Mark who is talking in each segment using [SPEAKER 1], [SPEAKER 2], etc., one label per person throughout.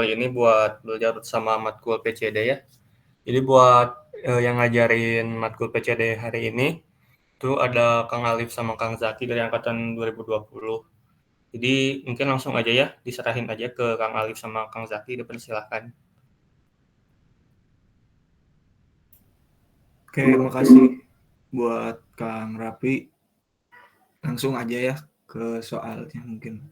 [SPEAKER 1] hari ini buat belajar sama matkul PCD ya. Jadi buat yang ngajarin matkul PCD hari ini itu ada Kang Alif sama Kang Zaki dari angkatan 2020. Jadi mungkin langsung aja ya, diserahin aja ke Kang Alif sama Kang Zaki, dipersilahkan.
[SPEAKER 2] Oke, makasih buat Kang Rapi. Langsung aja ya ke soalnya mungkin.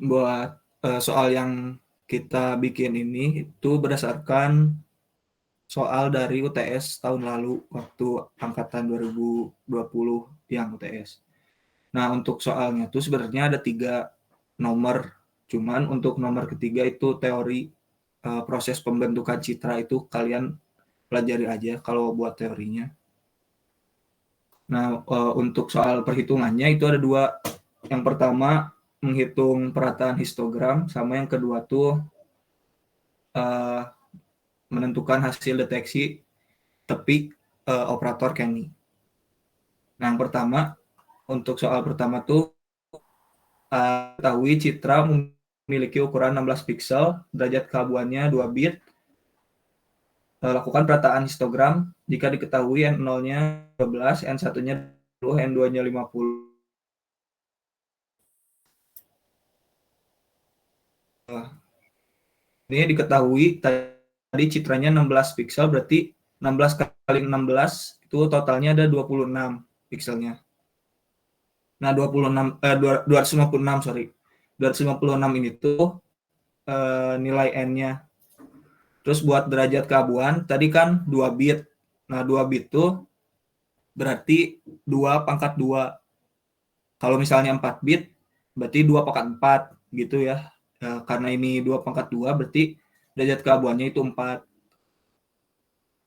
[SPEAKER 2] Buat soal yang kita bikin ini itu berdasarkan soal dari UTS tahun lalu waktu angkatan 2020 yang UTS. Nah, untuk soalnya tuh sebenarnya ada 3 nomor. Cuman untuk nomor ketiga itu teori proses pembentukan citra itu kalian pelajari aja kalau buat teorinya. Nah, untuk soal perhitungannya itu ada 2. Yang pertama menghitung perataan histogram, sama yang kedua tuh menentukan hasil deteksi tepi operator Kenny. Nah, yang pertama untuk soal pertama tuh ketahui citra memiliki ukuran 16 pixel, derajat keabuannya 2 bit. Lakukan perataan histogram jika diketahui N0-nya 12, N1-nya 20, N2-nya 50. Ini diketahui tadi citranya 16 pixel, berarti 16 kali 16 itu totalnya ada 26 pixelnya. Nah, 256 sorry. 256 ini tuh nilai N-nya. Terus buat derajat keabuan tadi kan 2 bit. Nah, 2 bit tuh berarti 2 pangkat 2. Kalau misalnya 4 bit berarti 2 pangkat 4 gitu ya. Karena ini 2 pangkat 2 berarti derajat keabuannya itu 4.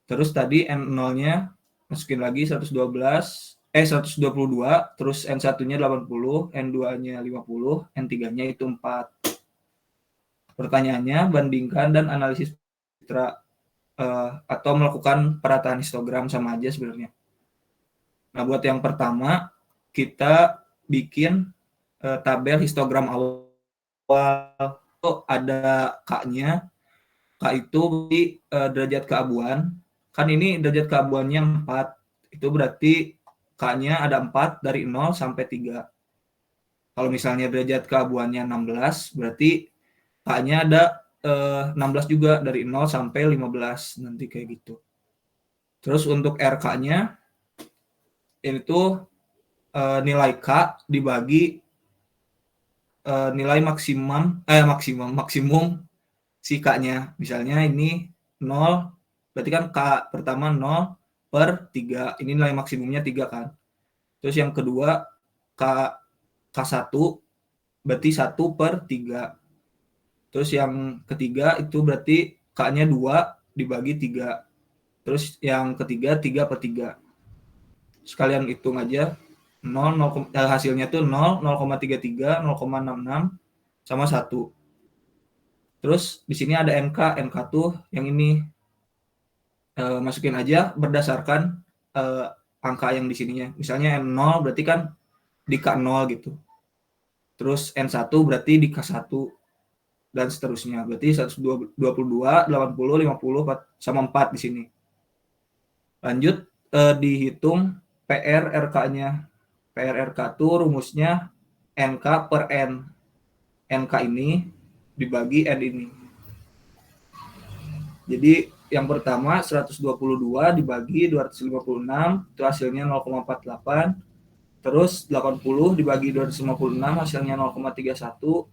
[SPEAKER 2] Terus tadi N0-nya masukin lagi 122, terus N1-nya 80, N2-nya 50, N3-nya itu 4. Pertanyaannya, bandingkan dan analisis citra atau melakukan perataan histogram, sama aja sebenarnya. Nah, buat yang pertama, kita bikin tabel histogram awal. Itu ada K-nya. K itu di derajat keabuan. Kan ini derajat keabuannya 4. Itu berarti K-nya ada 4 dari 0 sampai 3. Kalau misalnya derajat keabuannya 16, berarti K-nya ada 16 juga dari 0 sampai 15. Nanti kayak gitu. Terus untuk RK-nya, ini tuh nilai K dibagi nilai maksimum si K-nya. Misalnya ini 0, berarti kan K pertama 0 per 3. Ini nilai maksimumnya 3 kan. Terus yang kedua K1 berarti 1 per 3. Terus yang ketiga itu berarti K-nya 2 dibagi 3. Terus yang ketiga 3 per 3. Sekalian hitung aja. 0, hasilnya tuh 0, 0,33, 0,66, sama 1. Terus di sini ada NK tuh yang ini. Masukin aja berdasarkan angka yang di sininya. Misalnya N0 berarti kan di K0 gitu. Terus N1 berarti di K1 dan seterusnya. Berarti 122, 80, 50 sama 4 di sini. Lanjut dihitung PRRK-nya. PRRK itu rumusnya NK per N. NK ini dibagi N ini. Jadi yang pertama 122 dibagi 256 itu hasilnya 0,48. Terus 80 dibagi 256 hasilnya 0,31.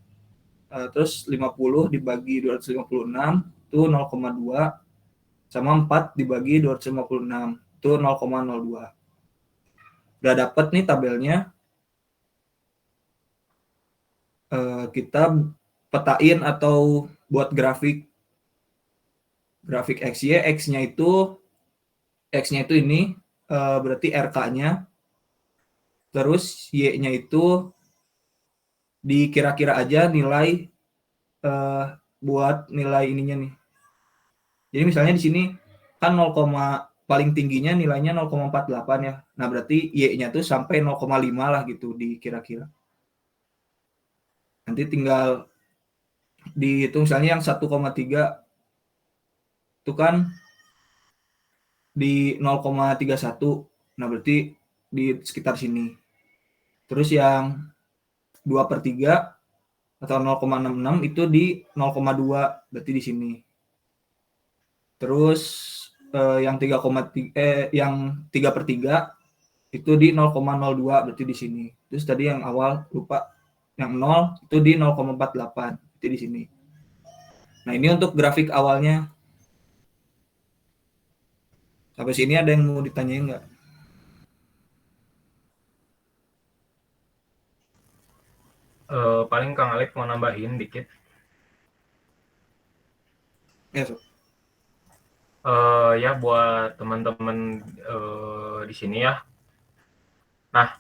[SPEAKER 2] Terus 50 dibagi 256 itu 0,2, sama 4 dibagi 256 itu 0,02. Udah dapet nih tabelnya. Kita petain atau buat grafik XY. X-nya itu ini berarti RK-nya. Terus Y-nya itu dikira-kira aja nilai buat nilai ininya nih. Jadi misalnya di sini kan 0,5 paling tingginya nilainya 0,48 ya. Nah, berarti Y-nya tuh sampai 0,5 lah gitu dikira-kira. Nanti tinggal dihitung misalnya yang 1,3 itu kan di 0,31. Nah, berarti di sekitar sini. Terus yang 2/3 atau 0,66 itu di 0,2, berarti di sini. Terus yang 3/3 itu di 0,02, berarti di sini. Terus tadi yang awal lupa, yang 0 itu di 0,48, berarti di sini. Nah, ini untuk grafik awalnya. Sampai sini ada yang mau ditanyain nggak?
[SPEAKER 3] Paling Kang Alif mau nambahin dikit.
[SPEAKER 2] Ya, so.
[SPEAKER 3] Ya buat teman-teman di sini ya. Nah,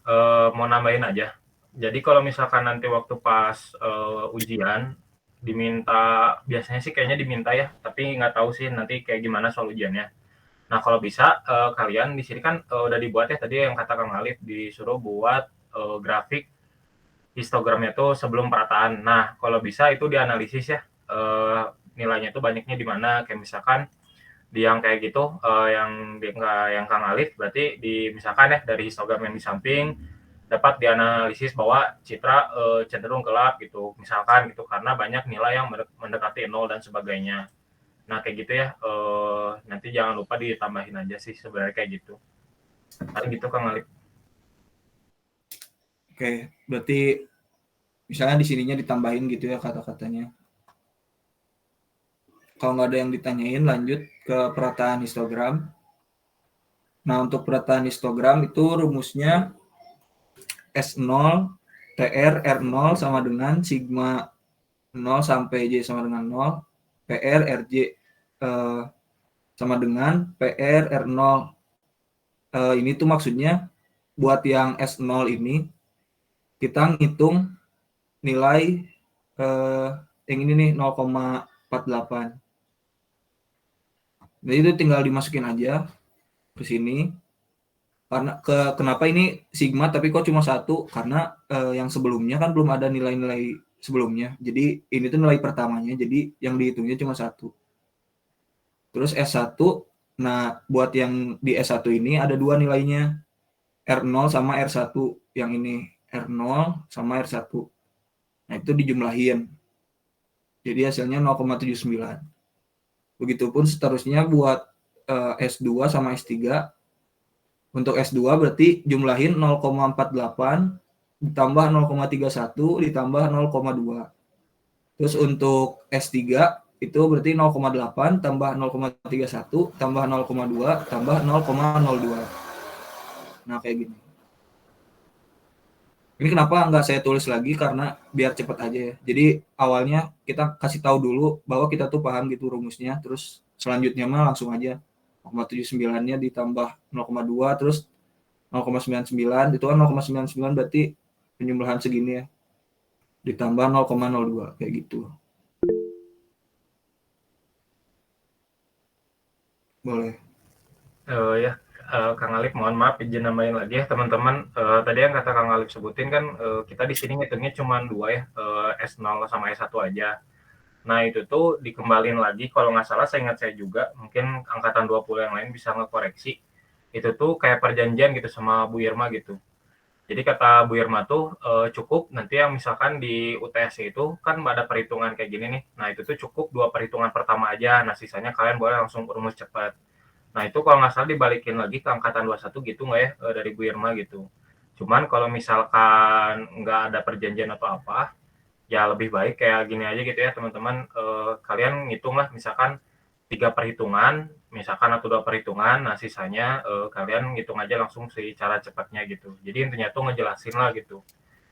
[SPEAKER 3] mau nambahin aja. Jadi kalau misalkan nanti waktu pas ujian diminta, biasanya sih kayaknya diminta ya, tapi nggak tahu sih nanti kayak gimana soal ujiannya. Nah, kalau bisa kalian di sini kan udah dibuat ya tadi yang kata Kang Alif disuruh buat grafik histogramnya tuh sebelum perataan. Nah, kalau bisa itu dianalisis ya, nilainya tuh banyaknya di mana. Kayak misalkan di yang kayak gitu, yang Kang Alif berarti misalkan ya dari histogram yang di samping dapat dianalisis bahwa citra cenderung gelap gitu, misalkan gitu karena banyak nilai yang mendekati 0 dan sebagainya. Nah kayak gitu ya, nanti jangan lupa ditambahin aja sih sebenarnya kayak gitu. Paling gitu Kang Alif.
[SPEAKER 2] Oke, berarti misalnya di sininya ditambahin gitu ya kata-katanya. Kalau nggak ada yang ditanyain, lanjut ke perataan histogram. Nah, untuk perataan histogram itu rumusnya S0 TR R0 sama dengan sigma 0 sampai J sama dengan 0, PR RJ sama dengan PR R0. Ini tuh maksudnya buat yang S0 ini kita ngitung nilai yang ini nih 0,48. Jadi itu tinggal dimasukin aja ke sini. Karena kenapa ini sigma tapi kok cuma satu? Karena yang sebelumnya kan belum ada nilai-nilai sebelumnya. Jadi ini tuh nilai pertamanya. Jadi yang dihitungnya cuma satu. Terus S1, nah buat yang di S1 ini ada dua nilainya. R0 sama R1. Yang ini R0 sama R1. Nah itu dijumlahin. Jadi hasilnya 0,79. Begitupun seterusnya buat S2 sama S3. Untuk S2 berarti jumlahin 0,48 ditambah 0,31 ditambah 0,2. Terus untuk S3 itu berarti 0,8 tambah 0,31 tambah 0,2 tambah 0,02. Nah, kayak gini. Ini kenapa nggak saya tulis lagi karena biar cepet aja ya. Jadi awalnya kita kasih tahu dulu bahwa kita tuh paham gitu rumusnya, terus selanjutnya mah langsung aja 0,79-nya ditambah 0,2 terus 0,99 itu kan 0,99 berarti penjumlahan segini ya ditambah 0,02 kayak gitu. Boleh.
[SPEAKER 3] Ya, Kang Alif mohon maaf izin nambahin lagi ya teman-teman. Tadi yang kata Kang Alif sebutin kan kita di sini ngitungnya cuma dua ya, S0 sama S1 aja. Nah itu tuh dikembalin lagi kalau nggak salah saya ingat saya juga, mungkin angkatan 20 yang lain bisa ngekoreksi. Itu tuh kayak perjanjian gitu sama Bu Irma gitu. Jadi kata Bu Irma tuh cukup nanti yang misalkan di UTS itu kan ada perhitungan kayak gini nih. Nah itu tuh cukup dua perhitungan pertama aja. Nah sisanya kalian boleh langsung rumus cepat. Nah itu kalau nggak salah dibalikin lagi ke angkatan 21 gitu nggak ya dari Bu Irma gitu. Cuman kalau misalkan nggak ada perjanjian atau apa, ya lebih baik kayak gini aja gitu ya teman-teman. Kalian ngitung lah misalkan 3 perhitungan, misalkan atau 2 perhitungan, nah sisanya kalian ngitung aja langsung si cara cepatnya gitu. Jadi intinya tuh ngejelasin lah gitu.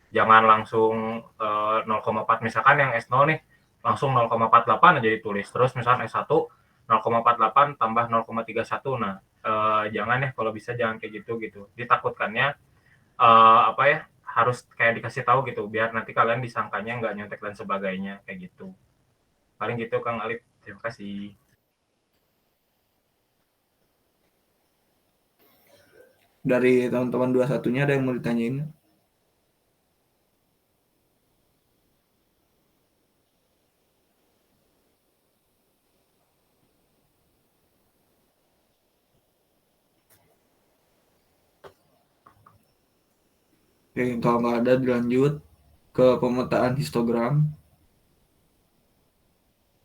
[SPEAKER 3] Jangan langsung 0,4 misalkan yang S0 nih langsung 0,48 aja ditulis. Terus misalkan S1 0,48 tambah 0,31. Nah, jangan ya kalau bisa jangan kayak gitu gitu. Ditakutkannya apa ya harus kayak dikasih tahu gitu biar nanti kalian disangkanya nggak nyontek dan sebagainya kayak gitu. Paling gitu Kang Alif. Terima kasih.
[SPEAKER 2] Dari teman-teman 21-nya ada yang mau ditanyain? Oke, kalau nggak ada dilanjut ke pemetaan histogram.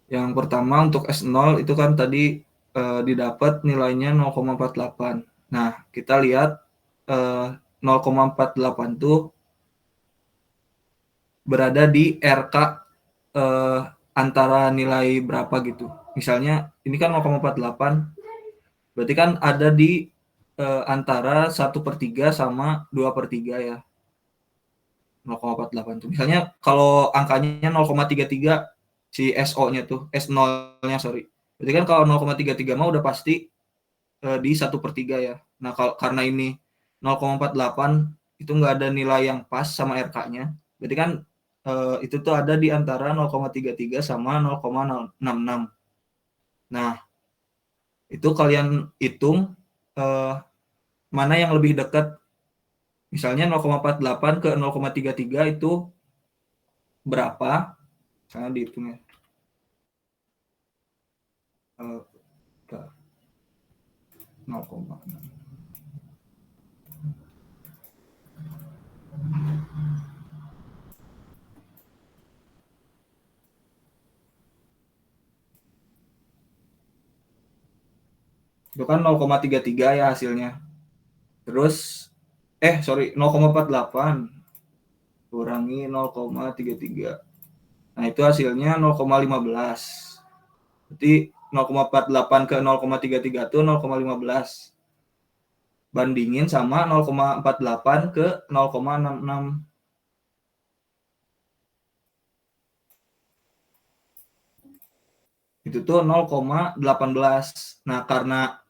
[SPEAKER 2] Yang pertama untuk S0 itu kan tadi didapat nilainya 0,48. Nah, kita lihat 0,48 tuh berada di RK antara nilai berapa gitu. Misalnya ini kan 0,48, berarti kan ada di antara 1/3 sama 2/3 ya. 0,48 tuh. Misalnya kalau angkanya 0,33 si SO-nya tuh, S0-nya sorry. Berarti kan kalau 0,33 mah udah pasti di 1/3 ya. Nah, karena ini 0,48 itu nggak ada nilai yang pas sama RK-nya. Berarti kan itu tuh ada di antara 0,33 sama 0,66. Nah, itu kalian hitung mana yang lebih dekat. Misalnya 0,48 ke 0,33 itu berapa? Misalnya dihitung ya. 0,6. Itu kan 0,33 ya hasilnya. Terus 0,48 kurangi 0,33. Nah, itu hasilnya 0,15. Berarti 0,48 ke 0,33 itu 0,15. Bandingin sama 0,48 ke 0,66. Itu tuh 0,18. Nah, karena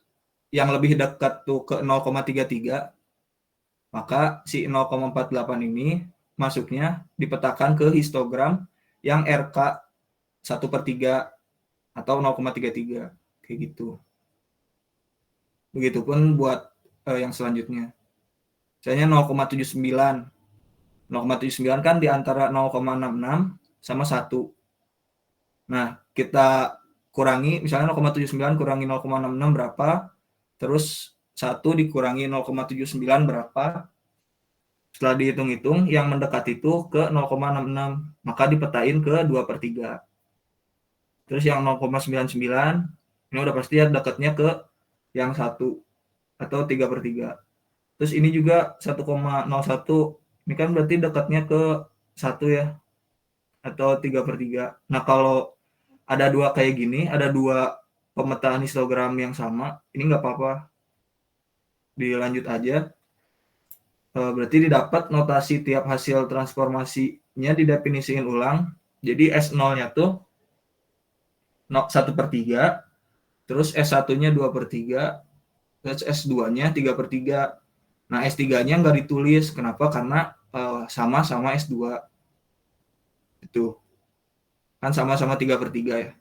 [SPEAKER 2] yang lebih dekat tuh ke 0,33, maka si 0,48 ini masuknya dipetakan ke histogram yang RK 1/3 atau 0,33 kayak gitu. Begitupun buat yang selanjutnya. Misalnya 0,79. 0,79 kan di antara 0,66 sama 1. Nah, kita kurangi misalnya 0,79 kurangi 0,66 berapa? Terus 1 dikurangi 0,79 berapa? Setelah dihitung-hitung, yang mendekat itu ke 0,66, maka dipetain ke 2/3. Terus yang 0,99, ini udah pasti ya dekatnya ke yang 1 atau 3/3. Terus ini juga 1,01, ini kan berarti dekatnya ke 1 ya, atau 3/3. Nah, kalau ada dua kayak gini, ada dua pemetaan histogram yang sama, ini nggak apa-apa, dilanjut aja. Berarti didapat notasi tiap hasil transformasinya didefinisikan ulang. Jadi S0-nya tuh 1/3, terus S1-nya 2/3, terus S2-nya 3/3. Nah, S3-nya nggak ditulis. Kenapa? Karena sama-sama S2. Itu. Kan sama-sama 3/3 ya.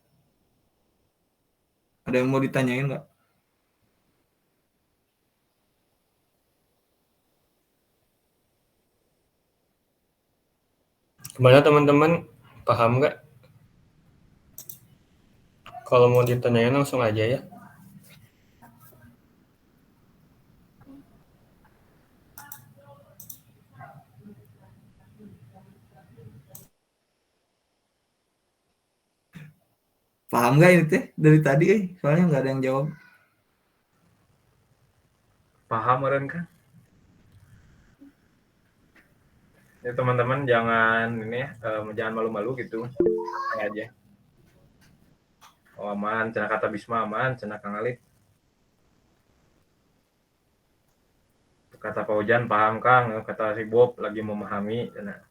[SPEAKER 2] Ada yang mau ditanyain nggak?
[SPEAKER 1] Gimana teman-teman? Paham nggak? Kalau mau ditanyain langsung aja ya.
[SPEAKER 2] Paham nggak ini teh dari tadi? Soalnya nggak ada yang jawab.
[SPEAKER 3] Paham meren kan? Ya teman-teman jangan ini ya, jangan malu-malu gitu. Santai aja. Oh, aman, cenah kata Bisma aman, cenah Kang Alif. Kata Pak Ujan paham Kang, kata si Bob lagi memahami. Cenah.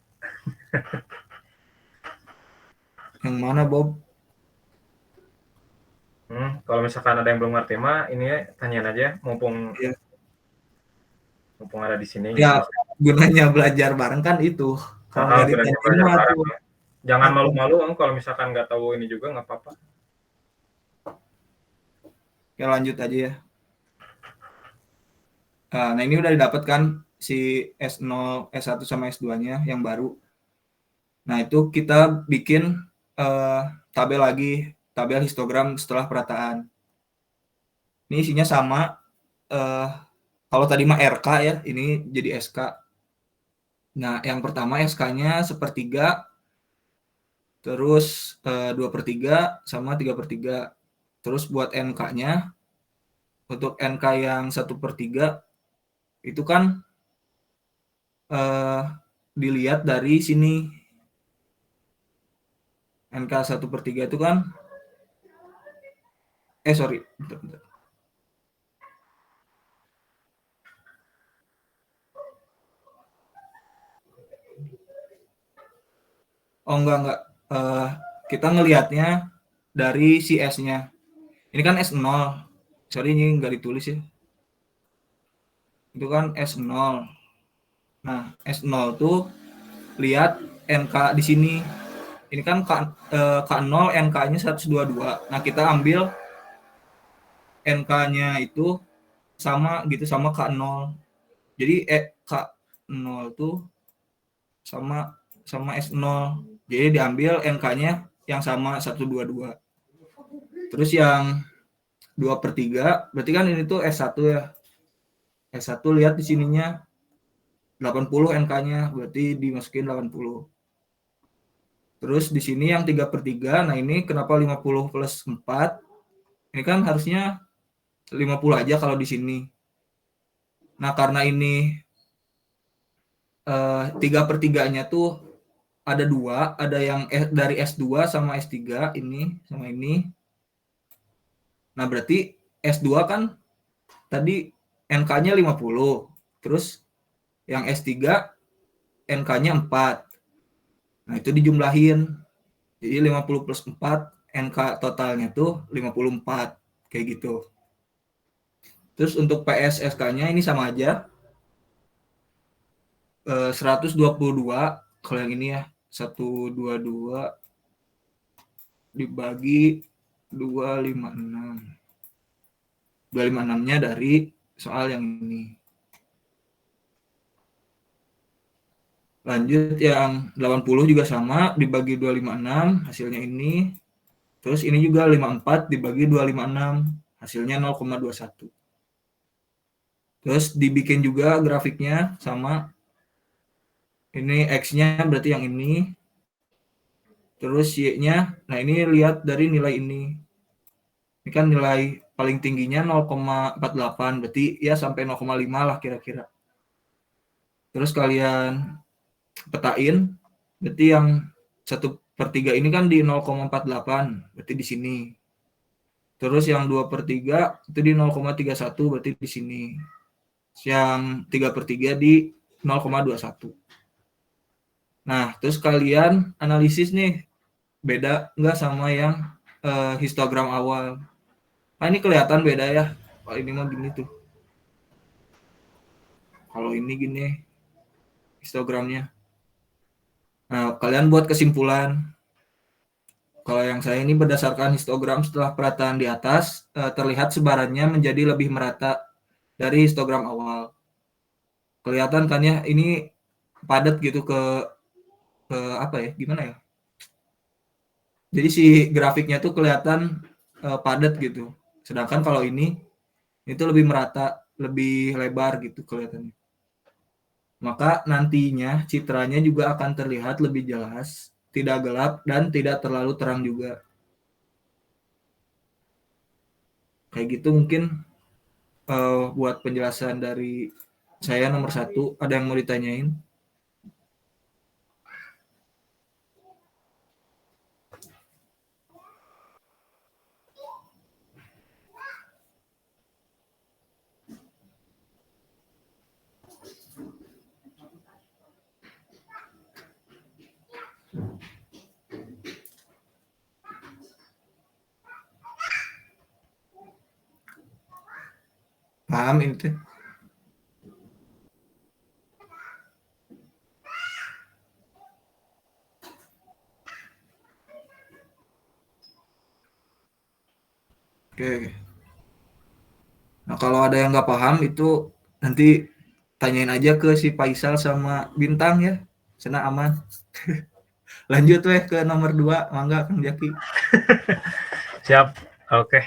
[SPEAKER 2] Yang mana, Bob?
[SPEAKER 3] Kalau misalkan ada yang belum ngerti mah ini ya, tanyain aja mumpung
[SPEAKER 2] Ya,
[SPEAKER 3] mumpung ada di sini
[SPEAKER 2] ya
[SPEAKER 3] gitu.
[SPEAKER 2] gunanya belajar bareng kan itu. Kalau nggak
[SPEAKER 3] Gunanya
[SPEAKER 2] ditanyain
[SPEAKER 3] belajar
[SPEAKER 2] mah
[SPEAKER 3] bareng
[SPEAKER 2] tuh
[SPEAKER 3] ya. Jangan
[SPEAKER 2] apa?
[SPEAKER 3] malu-malu kalau misalkan nggak tahu ini juga nggak apa-apa.
[SPEAKER 2] Ya lanjut aja ya. Nah, ini udah didapat kan si S0, S1 sama S2-nya yang baru. Nah, itu kita bikin tabel lagi, tabel histogram setelah perataan. Ini isinya sama. Kalau tadi mah RK ya, ini jadi SK. Nah, yang pertama SK-nya 1/3, terus 2/3 sama 3/3. Terus buat NK-nya, untuk NK yang 1/3 itu kan dilihat dari sini. NK 1/3 itu kan sorry, bentar. Oh enggak. Kita ngelihatnya dari si S-nya. Ini kan S0. Sorry ini enggak ditulis ya. Itu kan S0. Nah, S0 tuh lihat NK di sini. Ini kan K0 NK-nya 122. Nah, kita ambil NK-nya itu sama gitu sama K0. Jadi K0 tuh sama S0. Jadi diambil NK-nya yang sama 122. Terus yang 2/3 berarti kan ini tuh S1 ya. S1 lihat di sininya 80 NK-nya, berarti dimasukin 80. Terus di sini yang 3/3, nah ini kenapa 50 plus 4? Ini kan harusnya 50 aja kalau di sini. Nah, karena ini 3/3-nya tuh ada 2, ada yang dari S2 sama S3, ini sama ini. Nah, berarti S2 kan tadi NK-nya 50, terus yang S3 NK-nya 4. Nah, itu dijumlahin. Jadi 50 plus 4, NK totalnya tuh 54. Kayak gitu. Terus untuk PSSK-nya ini sama aja. 122 kalau yang ini ya. 122 dibagi 256. 256-nya dari soal yang ini. Lanjut yang 80 juga sama, dibagi 256, hasilnya ini. Terus ini juga 54 dibagi 256, hasilnya 0,21. Terus dibikin juga grafiknya sama. Ini X-nya berarti yang ini. Terus Y-nya, nah ini lihat dari nilai ini. Ini kan nilai paling tingginya 0,48, berarti ya sampai 0,5 lah kira-kira. Terus kalian petain, berarti yang 1/3 ini kan di 0,48, berarti di sini. Terus yang 2/3 itu di 0,31, berarti di sini. Yang 3/3 di 0,21. Nah, terus kalian analisis nih, beda nggak sama yang histogram awal. Nah, ini kelihatan beda ya. Oh, ini mah gini tuh. Kalau ini gini histogramnya. Nah, kalian buat kesimpulan. Kalau yang saya ini berdasarkan histogram setelah perataan di atas, terlihat sebarannya menjadi lebih merata dari histogram awal. Kelihatan kan ya, ini padat gitu ke apa ya, gimana ya? Jadi si grafiknya tuh kelihatan padat gitu. Sedangkan kalau ini itu lebih merata, lebih lebar gitu kelihatannya. Maka nantinya citranya juga akan terlihat lebih jelas, tidak gelap dan tidak terlalu terang juga. Kayak gitu mungkin buat penjelasan dari saya nomor 1. Ada yang mau ditanyain? Paham ini tuh? Oke. Nah, kalau ada yang nggak paham itu Nanti tanyain aja ke si Faisal sama Bintang ya, sana aman. Lanjut weh ke nomor 2, mangga Kang Jaki.
[SPEAKER 3] Siap, oke.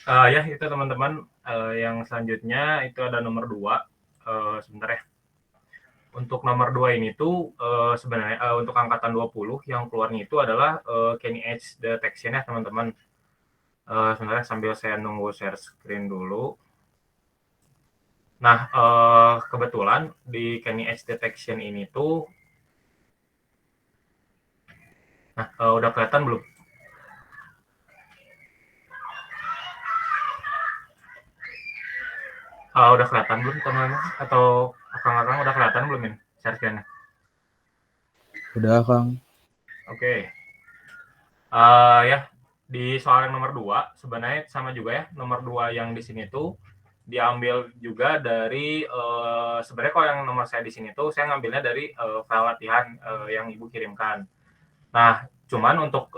[SPEAKER 3] Ya itu teman-teman, yang selanjutnya itu ada nomor 2, sebentar ya. Untuk nomor 2 ini tuh sebenarnya untuk angkatan 20 yang keluarnya itu adalah Kenny Edge Detection ya teman-teman. Sebenarnya sambil saya nunggu share screen dulu. Nah, kebetulan di Kenny Edge Detection ini tuh, nah udah kelihatan belum? Udah kelihatan belum teman-teman? Atau akang-akang udah kelihatan belum ini share screen-nya?
[SPEAKER 4] Udah, Kang.
[SPEAKER 3] Oke. Ya, di soal yang nomor 2 sebenarnya sama juga ya. Nomor 2 yang di sini tuh diambil juga dari sebenarnya kalau yang nomor saya di sini tuh saya ngambilnya dari file latihan yang Ibu kirimkan. Nah, cuman untuk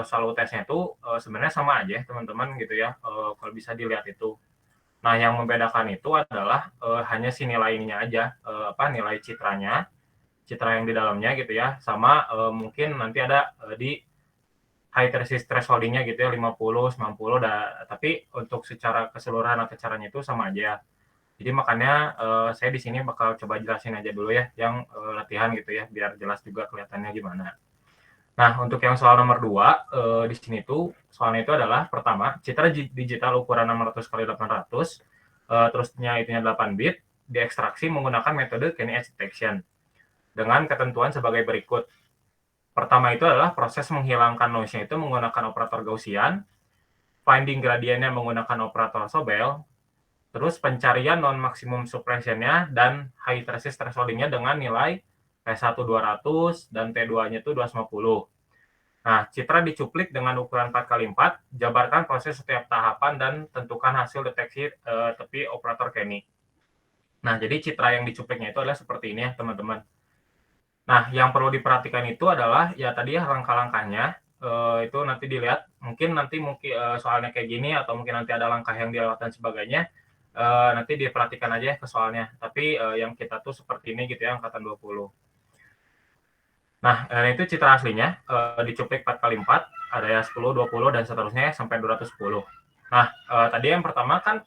[SPEAKER 3] soal UTS-nya itu sebenarnya sama aja teman-teman gitu ya. Kalau bisa dilihat itu. Nah, yang membedakan itu adalah hanya si nilainya aja, nilai citranya, citra yang di dalamnya gitu ya, sama mungkin nanti ada di high resist thresholding-nya gitu ya 50, 90 tapi untuk secara keseluruhan atau caranya itu sama aja. Jadi makanya saya di sini bakal coba jelasin aja dulu ya yang latihan gitu ya biar jelas juga kelihatannya gimana. Nah, untuk yang soal nomor 2 di sini tuh soalnya itu adalah pertama citra digital ukuran 600 kali 800 terusnya itunya 8 bit diekstraksi menggunakan metode Kenny Edge Detection dengan ketentuan sebagai berikut. Pertama itu adalah proses menghilangkan noise-nya itu menggunakan operator Gaussian, finding gradiennya menggunakan operator Sobel, terus pencarian non-maximum suppression-nya dan high resist thresholding-nya dengan nilai P1 200 dan T2-nya itu 250. Nah, citra dicuplik dengan ukuran 4x4, jabarkan proses setiap tahapan dan tentukan hasil deteksi tepi operator Kenny. Nah, jadi citra yang dicupliknya itu adalah seperti ini ya, teman-teman. Nah, yang perlu diperhatikan itu adalah ya tadi ya langkah-langkahnya itu nanti dilihat mungkin soalnya kayak gini atau mungkin nanti ada langkah yang dilewat dan sebagainya nanti diperhatikan aja ke soalnya. Tapi yang kita tuh seperti ini gitu ya angkatan 20. Nah, itu citra aslinya dicuplik 4x4 ada ya 10, 20 dan seterusnya sampai 210. Nah, tadi yang pertama kan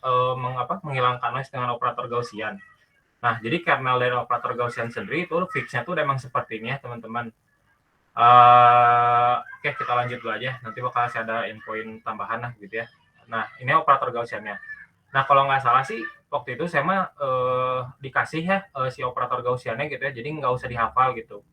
[SPEAKER 3] menghilangkan noise dengan operator Gaussian. Nah, jadi karena dari operator Gaussian sendiri itu fix-nya tuh memang seperti ini ya, teman-teman. Oke, kita lanjut dulu aja. Nanti bakal ada infoin tambahan lah gitu ya. Nah, ini operator Gaussian-nya. Nah, kalau nggak salah sih, waktu itu saya mah dikasih ya si operator Gaussian-nya gitu ya, jadi nggak usah dihafal gitu.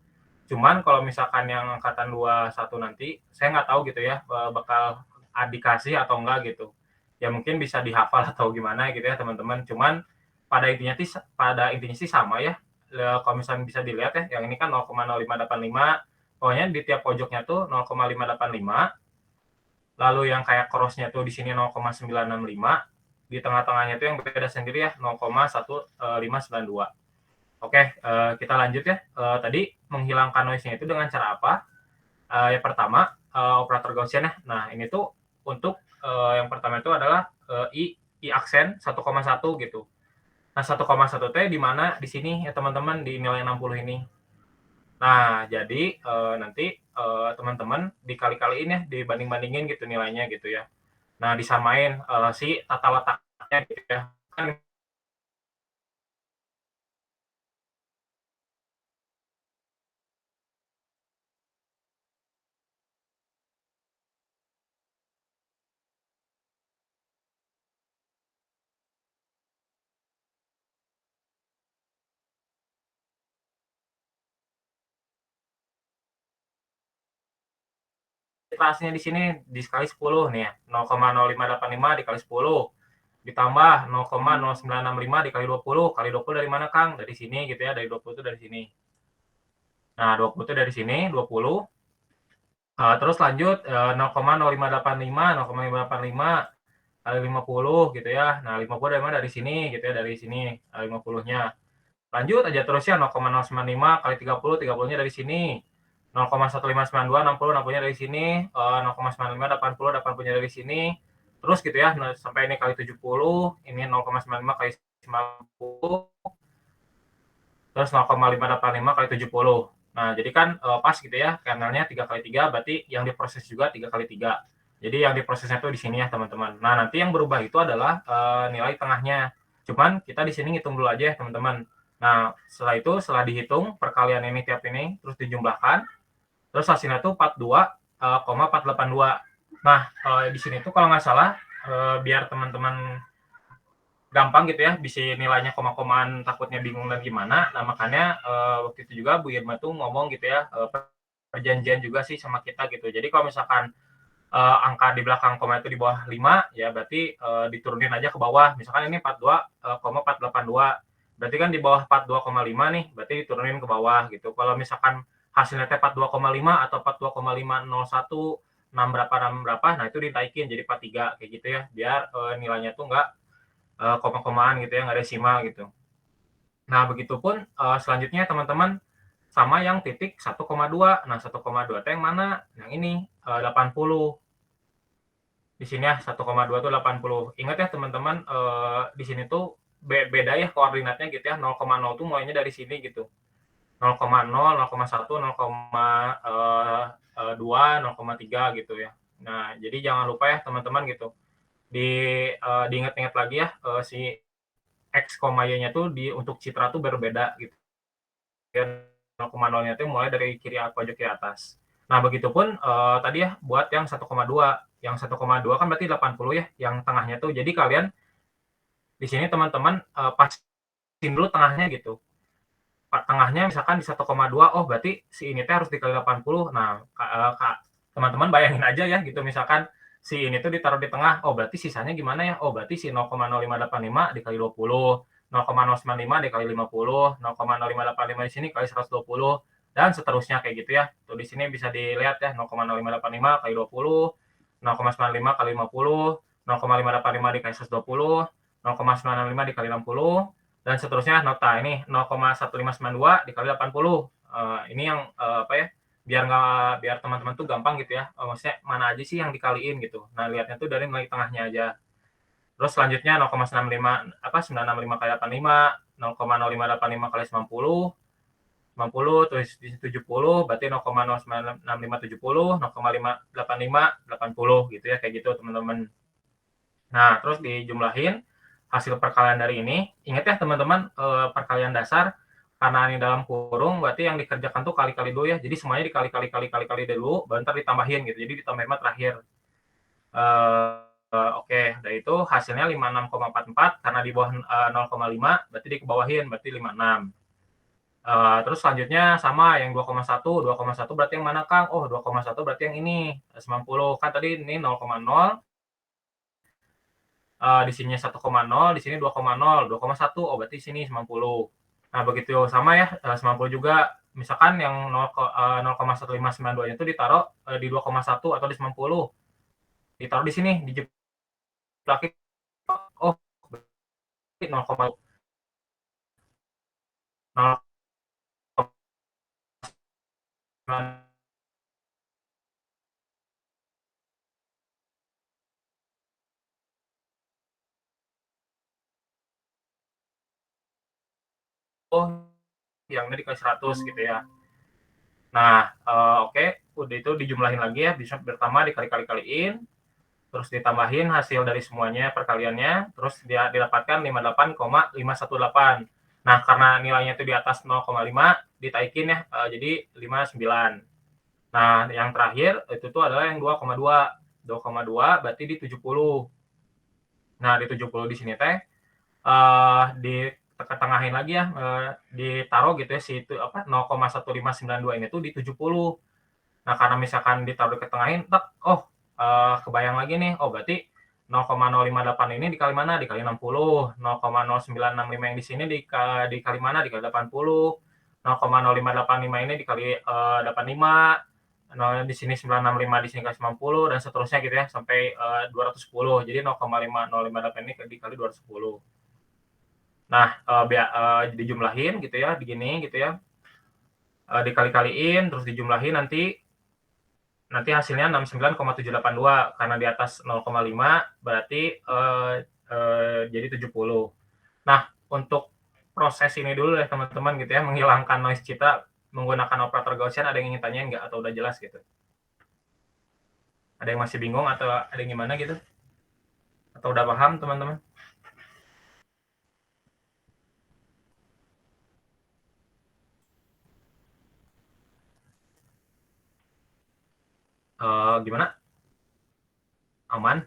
[SPEAKER 3] Cuman kalau misalkan yang angkatan 21 nanti, saya nggak tahu gitu ya, bakal dikasih atau enggak gitu. Ya mungkin bisa dihafal atau gimana gitu ya teman-teman. Cuman pada intinya sih sama ya. Kalau misalnya bisa dilihat ya, yang ini kan 0,0585. Pokoknya di tiap pojoknya tuh 0,585. Lalu yang kayak cross-nya tuh di sini 0,965. Di tengah-tengahnya tuh yang beda sendiri ya 0,1592. Oke, kita lanjut ya. Tadi menghilangkan noise-nya itu dengan cara apa? Yang pertama, operator Gaussian ya. Nah, ini tuh untuk yang pertama itu adalah I aksen 1,1 gitu. Nah, 1,1 T di mana di sini ya teman-teman di nilai 60 ini. Nah, jadi nanti teman-teman dikali-kaliin ya, dibanding-bandingin gitu nilainya gitu ya. Nah, disamain si tata letaknya gitu ya. Kan kelasnya di sini dikali 10 nih ya. 0,0585 dikali 10 ditambah 0,0965 dikali 20 kali 20 dari mana Kang? Dari sini gitu ya, dari 20 itu dari sini. Nah, 20 itu dari sini 20. Terus lanjut 0,0585 kali 50 gitu ya. Nah, 50 dari mana? Dari sini gitu ya, dari sini 50-nya. Lanjut aja terus ya 0,095 kali 30, 30-nya dari sini. 0,1592 60-nya dari sini, 0,95 80-nya dari sini. Terus gitu ya, sampai ini kali 70, ini 0,95 kali 50 terus 0,585 kali 70. Nah, jadi kan pas gitu ya, kernelnya 3 kali 3 berarti yang diproses juga 3 kali 3. Jadi yang diprosesnya tuh di sini ya, teman-teman. Nah, nanti yang berubah itu adalah nilai tengahnya. Cuman kita di sini ngitung dulu aja ya, teman-teman. Nah, setelah itu, setelah dihitung perkalian ini tiap ini, terus dijumlahkan, terus hasilnya tuh 42,482. Nah, di sini tuh kalau nggak salah, biar teman-teman gampang gitu ya, bisa nilainya koma-komaan takutnya bingung dan gimana. Nah, makanya waktu itu juga Bu Irma tuh ngomong gitu ya, perjanjian juga sih sama kita gitu. Jadi kalau misalkan angka di belakang koma itu di bawah 5, ya berarti diturunin aja ke bawah. Misalkan ini 42,482. Berarti kan di bawah 42,5 nih, berarti diturunin ke bawah gitu. Kalau misalkan hasilnya 42,5 atau 42,501, 6 berapa, nah itu ditaikin jadi 43 kayak gitu ya, biar nilainya tuh nggak koma-komaan gitu ya, nggak desimal gitu. Nah, begitupun selanjutnya teman-teman sama yang titik 1,2. Nah, 1,2 itu yang mana? Yang ini 80. Di sini ya 1,2 tuh 80. Ingat ya teman-teman, di sini tuh beda ya koordinatnya gitu ya. 0,0 tuh mulainya dari sini gitu. 0,0, 0,1, 0,2, 0,3 gitu ya. Nah, jadi jangan lupa ya teman-teman gitu. Diingat-ingat lagi ya, si X, Y-nya tuh untuk citra tuh berbeda gitu. 0,0-nya tuh mulai dari kiri pojok kiri atas. Nah, begitupun tadi ya buat yang 1,2. Yang 1,2 kan berarti 80 ya, yang tengahnya tuh. Jadi kalian di sini teman-teman pasin dulu tengahnya gitu. Tengahnya misalkan di 1,2, oh berarti si ini teh harus dikali 80. Nah, teman-teman bayangin aja ya gitu, misalkan si ini tuh ditaruh di tengah, oh berarti sisanya gimana ya? Oh berarti si 0,0585 dikali 20, 0,095 dikali 50, 0,0585 di sini kali 120, dan seterusnya kayak gitu ya. Tuh di sini bisa dilihat ya, 0,0585 kali 20, 0,95 kali 50, 0,585 dikali 120, 0,965 dikali 60, dan seterusnya. Nota ini 0,1592 dikali 80. Ini yang apa ya, biar teman-teman tuh gampang gitu ya, maksudnya mana aja sih yang dikaliin gitu. Nah, lihatnya tuh dari nilai tengahnya aja. Terus selanjutnya 965 kali 85, 0,0585 kali 90, 90 terus di 70 berarti 0,096570, 0,585 80 gitu ya, kayak gitu teman-teman. Nah, terus dijumlahin hasil perkalian dari ini. Ingat ya teman-teman, perkalian dasar karena ini dalam kurung, berarti yang dikerjakan tuh kali-kali dulu ya. Jadi semuanya dikali-kali dulu, baru ntar ditambahin gitu. Jadi ditambahin terakhir. Oke, dari itu hasilnya 56,44 karena di bawah 0,5, berarti dikebawahin, berarti 56. Terus selanjutnya sama yang 2,1. 2,1 berarti yang mana, Kang? Oh, 2,1 berarti yang ini, 90. Kan tadi ini 0,0. Di sini 1,0, di sini 2,0, 2,1, oh berarti sini 90. Nah, begitu sama ya, 90 juga. Misalkan yang 0,1592 itu ditaruh di 2,1 atau di 90. Ditaruh di sini, dijeplakin. Oh, berarti 0,0. Yang ini dikali 100 gitu ya. Nah, oke, udah itu dijumlahin lagi ya, bisa pertama dikali-kaliin, terus ditambahin hasil dari semuanya perkaliannya, terus dia didapatkan 58,518. Nah, karena nilainya itu di atas 0,5, ditaikin ya, jadi 59. Nah, yang terakhir itu tuh adalah yang 2,2. 2,2 berarti di 70. Nah, di 70 di sini teh di tengahin lagi ya, ditaruh gitu ya, si itu apa 0,1592 ini tuh di 70. Nah, karena misalkan ditaruh ke tengahin, oh kebayang lagi nih, oh berarti 0,058 ini dikali mana? Dikali 60. 0,0965 yang di sini dikali mana? Dikali 80. 0,0585 ini dikali 85. Nah, di sini 965, di sini kali 90, dan seterusnya gitu ya, sampai 210. Jadi 0,5058 ini dikali 210. Nah, dijumlahin gitu ya, begini gitu ya, dikali-kaliin, terus dijumlahin nanti hasilnya 69,782 karena di atas 0,5 berarti jadi 70. Nah, untuk proses ini dulu ya teman-teman gitu ya, menghilangkan noise citra menggunakan operator Gaussian, ada yang ingin tanyain nggak atau udah jelas gitu? Ada yang masih bingung atau ada yang gimana gitu? Atau udah paham teman-teman? Gimana? Aman?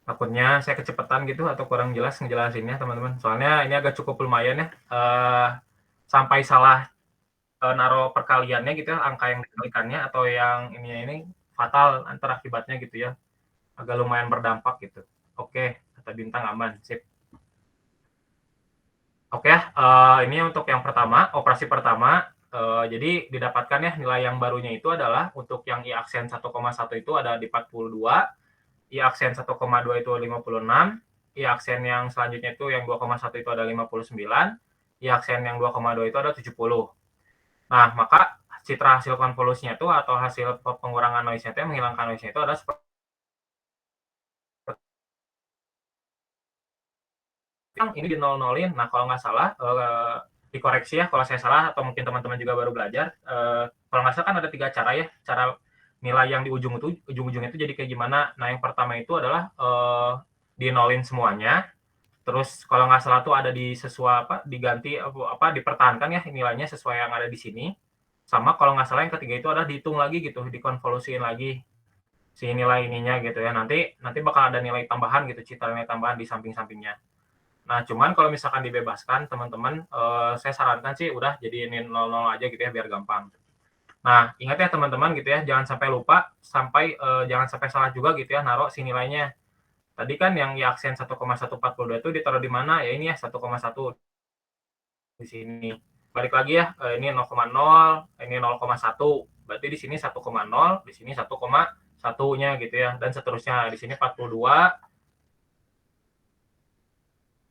[SPEAKER 3] Takutnya saya kecepatan gitu atau kurang jelas ngejelasinnya teman-teman. Soalnya ini agak cukup lumayan ya. Sampai salah naruh perkaliannya gitu ya, angka yang dikalikannya atau yang ini fatal antara akibatnya gitu ya. Agak lumayan berdampak gitu. Oke, kata Bintang aman, sip. Oke ya, ini untuk yang pertama, operasi pertama. Jadi didapatkan ya nilai yang barunya itu adalah untuk yang I aksen 1,1 itu ada di 42, I aksen 1,2 itu 56, I aksen yang selanjutnya itu yang 2,1 itu ada 59, I aksen yang 2,2 itu ada 70. Nah, maka citra hasil konvolusinya itu atau hasil pengurangan noise-nya itu, menghilangkan noise-nya itu adalah seperti ini di nol-nolin. Nah, kalau nggak salah, dikoreksi ya kalau saya salah atau mungkin teman-teman juga baru belajar. Kalau nggak salah kan ada 3 cara ya, cara nilai yang di ujung-ujungnya itu jadi kayak gimana. Nah, yang pertama itu adalah di nolin semuanya. Terus kalau nggak salah tuh ada diganti dipertahankan ya nilainya sesuai yang ada di sini. Sama kalau nggak salah yang ketiga itu adalah dihitung lagi gitu, dikonvolusiin lagi si nilai ininya gitu ya. Nanti bakal ada nilai tambahan gitu, citra nilai tambahan di samping-sampingnya. Nah, cuman kalau misalkan dibebaskan teman-teman, saya sarankan sih udah jadiin 0 aja gitu ya biar gampang. Nah, ingat ya teman-teman gitu ya, jangan sampai lupa, jangan sampai salah juga gitu ya naruh si nilainya. Tadi kan yang I aksen 1,142 itu ditaruh di mana? Ya ini ya 1,1 di sini. Balik lagi ya, ini 0,0, ini 0,1. Berarti di sini 1,0, di sini 1,1-nya gitu ya, dan seterusnya. Di sini 42,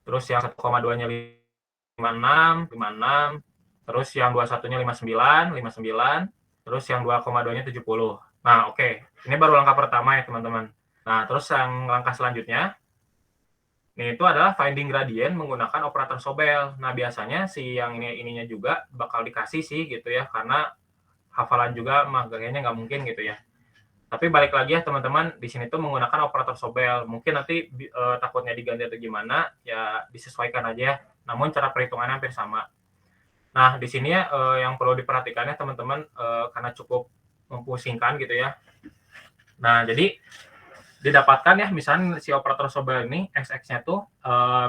[SPEAKER 3] terus yang 1,2-nya 56, 56, terus yang 21-nya 59, 59, terus yang 2,2-nya 70. Nah, oke. Ini baru langkah pertama ya, teman-teman. Nah, terus yang langkah selanjutnya, ini itu adalah finding gradient menggunakan operator Sobel. Nah, biasanya si yang ininya juga bakal dikasih sih gitu ya, karena hafalan juga mah kayaknya nggak mungkin gitu ya. Tapi balik lagi ya teman-teman, di sini tuh menggunakan operator Sobel. Mungkin nanti takutnya diganti atau gimana, ya disesuaikan aja ya. Namun cara perhitungannya hampir sama. Nah, di sini ya yang perlu diperhatikan ya teman-teman, karena cukup mempusingkan gitu ya. Nah, jadi didapatkan ya, misalnya si operator Sobel ini, XX-nya tuh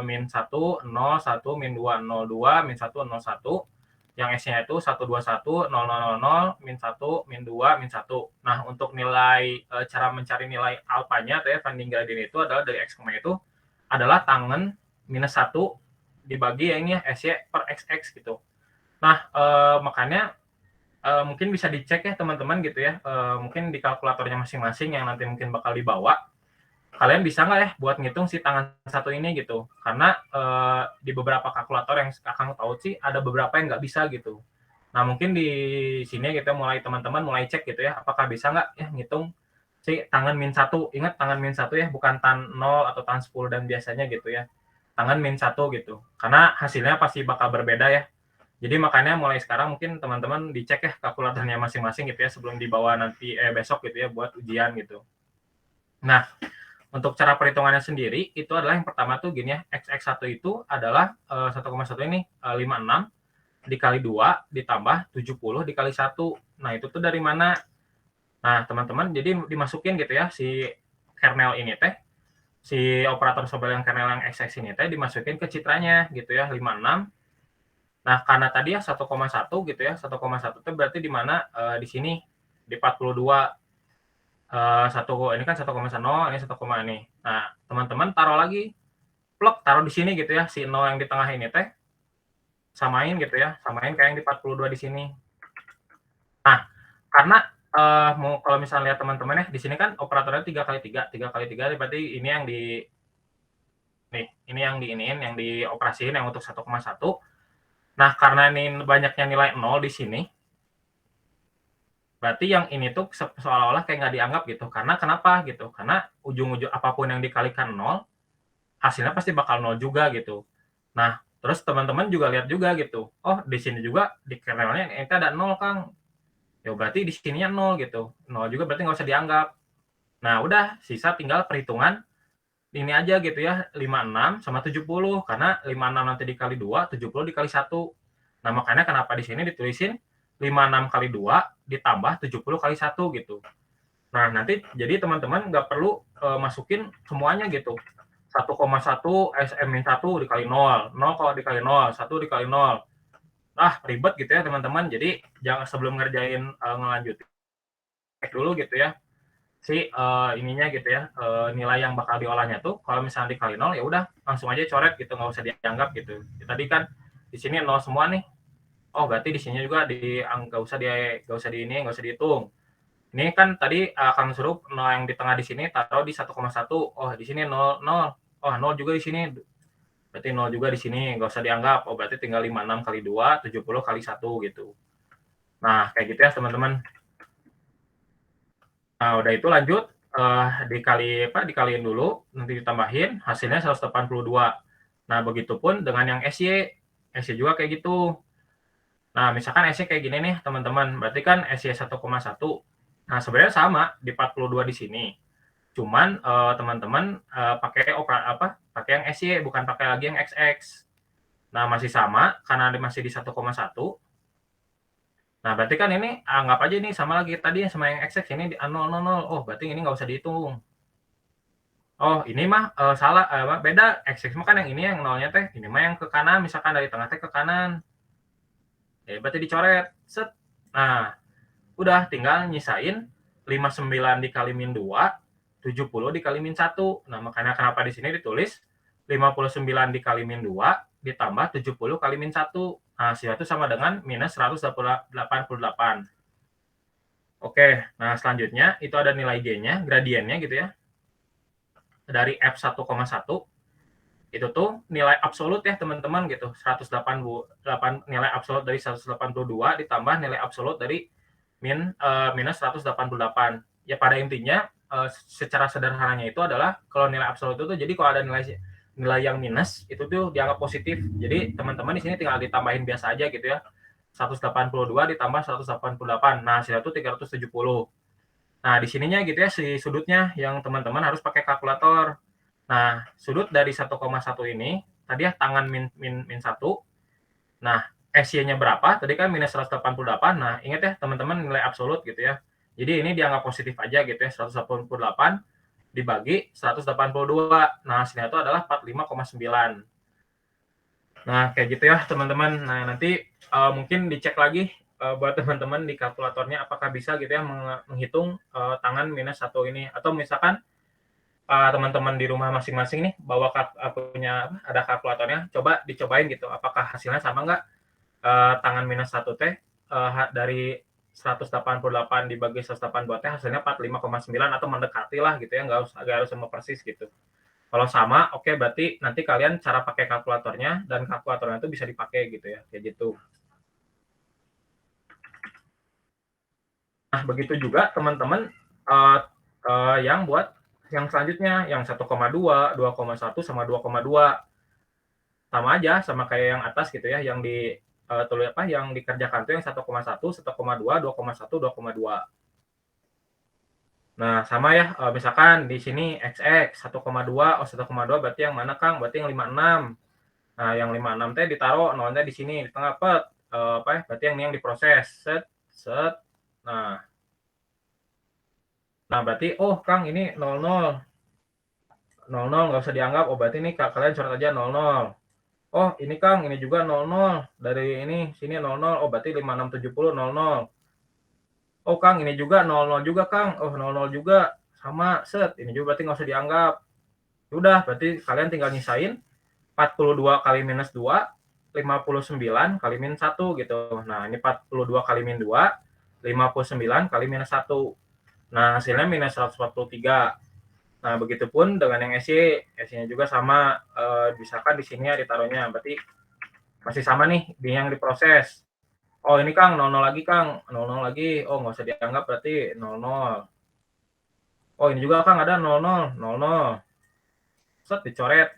[SPEAKER 3] min 1, 0, 1, min 2, 0, 2, min 1, 0, 1. Yang S-nya itu 121, 0, 0, 0, min 1, min 2, min 1. Nah, untuk nilai, cara mencari nilai alfanya atau ya finding gradient itu adalah dari X, itu adalah tangen minus 1 dibagi ya ini ya, SY per XX gitu. Nah, makanya mungkin bisa dicek ya teman-teman gitu ya, mungkin di kalkulatornya masing-masing yang nanti mungkin bakal dibawa, kalian bisa nggak ya buat ngitung si tangan satu ini gitu, karena di beberapa kalkulator yang Kakang tahu sih ada beberapa yang nggak bisa gitu. Nah, mungkin di sini kita teman-teman mulai cek gitu ya, apakah bisa nggak ya ngitung si tangan min 1. Ingat tangan min 1 ya, bukan tan 0 atau tan 10 dan biasanya gitu ya, tangan min 1 gitu, karena hasilnya pasti bakal berbeda ya. Jadi makanya mulai sekarang mungkin teman-teman dicek ya kalkulatornya masing-masing gitu ya sebelum dibawa nanti besok gitu ya buat ujian gitu. Nah, untuk cara perhitungannya sendiri itu adalah yang pertama tuh gini ya, XX1 itu adalah 1,1 ini 56 dikali 2 ditambah 70 dikali 1. Nah, itu tuh dari mana? Nah, teman-teman jadi dimasukin gitu ya si kernel ini teh, si operator Sobel yang kernel yang XX ini teh dimasukin ke citranya gitu ya, 56. Nah, karena tadi ya 1,1 gitu ya, 1,1 itu berarti di mana di sini di 42 ini kan 1,0, ini 1, ini. Nah, teman-teman taruh lagi, plek, taruh di sini gitu ya, si 0 yang di tengah ini teh samain gitu ya, samain kayak yang di 42 di sini. Nah, karena kalau misalnya lihat teman-teman ya, di sini kan operatornya 3 kali 3 berarti ini yang yang dioperasiin yang untuk 1,1. Nah, karena ini banyaknya nilai 0 di sini, berarti yang ini tuh seolah-olah kayak nggak dianggap gitu. Karena kenapa gitu? Karena ujung-ujung apapun yang dikalikan 0, hasilnya pasti bakal 0 juga gitu. Nah, terus teman-teman juga lihat juga gitu. Oh, di sini juga di kernelnya ini ada 0, Kang. Ya berarti di sininya 0 gitu. 0 juga berarti nggak usah dianggap. Nah, udah sisa tinggal perhitungan ini aja gitu ya, 56 sama 70. Karena 56 nanti dikali 2, 70 dikali 1. Nah, makanya kenapa di sini ditulisin 56 kali 2 ditambah 70 kali 1 gitu. Nah, nanti jadi teman-teman nggak perlu masukin semuanya gitu. 1,1 SM-1 dikali 0, 0 kalau dikali 0, 1 dikali 0. Ah, ribet gitu ya teman-teman. Jadi jangan sebelum ngerjain ngelanjutin cek dulu gitu ya si ininya gitu ya, nilai yang bakal diolahnya tuh kalau misalnya dikali 0 ya udah langsung aja coret gitu, nggak usah dianggap gitu. Ya, tadi kan di sini 0 semua nih. Oh, berarti di sini juga nggak usah nggak usah dihitung. Ini kan tadi Kang suruh 0 yang di tengah di sini taruh di 1,1. Oh, di sini 0 0. Oh, 0 juga di sini. Berarti 0 juga di sini, nggak usah dianggap. Oh, berarti tinggal 56 kali 2, 70 kali 1 gitu. Nah, kayak gitu ya teman-teman. Nah, udah itu lanjut dikaliin dulu, nanti ditambahin hasilnya 182. Nah, begitupun dengan yang SY. SY juga kayak gitu. Nah, misalkan SY kayak gini nih, teman-teman. Berarti kan SY 1,1. Nah, sebenarnya sama di 42 di sini. Cuman teman-teman pakai yang SY bukan pakai lagi yang XX. Nah, masih sama karena masih di 1,1. Nah, berarti kan ini anggap aja ini sama lagi tadi sama yang XX ini di 0, 0, 0. Oh, berarti ini nggak usah dihitung. Oh, ini mah salah, beda. XX mah kan yang ini yang nolnya teh, ini mah yang ke kanan, misalkan dari tengah teh ke kanan. Berarti dicoret. Set. Nah, udah tinggal nyisain 59 dikali min 2, 70 dikali min 1. Nah, makanya kenapa di sini ditulis 59 dikali min 2 ditambah 70 kali min 1. Nah, hasilnya itu sama dengan minus 188. Oke, nah selanjutnya itu ada nilai G-nya, gradiennya gitu ya. Dari F1,1 itu tuh nilai absolut ya teman-teman gitu. 188 nilai absolut dari 182 ditambah nilai absolut dari minus 188. Ya pada intinya secara sederhananya itu adalah kalau nilai absolut itu tuh jadi kalau ada nilai yang minus itu tuh dianggap positif. Jadi teman-teman di sini tinggal ditambahin biasa aja gitu ya. 182 ditambah 188. Nah, hasilnya itu 370. Nah, di sininya gitu ya si sudutnya yang teman-teman harus pakai kalkulator. Nah, sudut dari 1,1 ini tadi ya tangan min 1. Nah, SY-nya berapa? Tadi kan minus 188. Nah, ingat ya teman-teman nilai absolut gitu ya. Jadi ini dianggap positif aja gitu ya. 188 dibagi 182. Nah, hasilnya itu adalah 45,9. Nah, kayak gitu ya teman-teman. Nah, nanti mungkin dicek lagi buat teman-teman di kalkulatornya apakah bisa gitu ya menghitung tangan minus 1 ini. Atau misalkan teman-teman di rumah masing-masing nih bawa punya ada kalkulatornya, coba dicobain gitu apakah hasilnya sama nggak tangan minus 1 teh dari 188 dibagi 182 teh hasilnya 45,9 atau mendekati lah gitu ya, nggak harus sama persis gitu. Kalau sama, oke, berarti nanti kalian cara pakai kalkulatornya dan kalkulatornya itu bisa dipakai gitu ya, kayak gitu. Nah, begitu juga teman-teman yang buat yang selanjutnya, yang 1,2, 2,1 sama 2,2. Sama aja sama kayak yang atas gitu ya, yang yang dikerjakan tuh yang 1,1, 1,2, 2,1, 2,2. Nah, sama ya, misalkan di sini XX 1,2, 1,2 berarti yang mana Kang? Berarti yang 56. Nah, yang 56 teh ditaruh nolnya di sini di tengah berarti yang diproses. Set set. Nah, berarti Kang ini 00. 00 nggak usah dianggap. Oh, berarti ini kalian coret aja 00. Oh, ini Kang, ini juga 00. Dari ini sini 00. Oh, berarti 5670 00. Oh, Kang, ini juga 00 juga, Kang. Oh, 00 juga. Sama, set. Ini juga berarti nggak usah dianggap. Udah, berarti kalian tinggal nyisain 42 kali minus 2, 59 kali min 1 gitu. Nah, ini 42 kali min 2, 59 kali minus 1. Nah, hasilnya minus 143. Nah, begitupun dengan yang SY. SY-nya juga sama. Misalkan di sini ya ditaruhnya. Berarti masih sama nih, yang diproses. Oh ini Kang, 00 lagi Kang, 00 lagi. Oh nggak usah dianggap berarti 00. Oh ini juga Kang ada 00, 00. Set dicoret.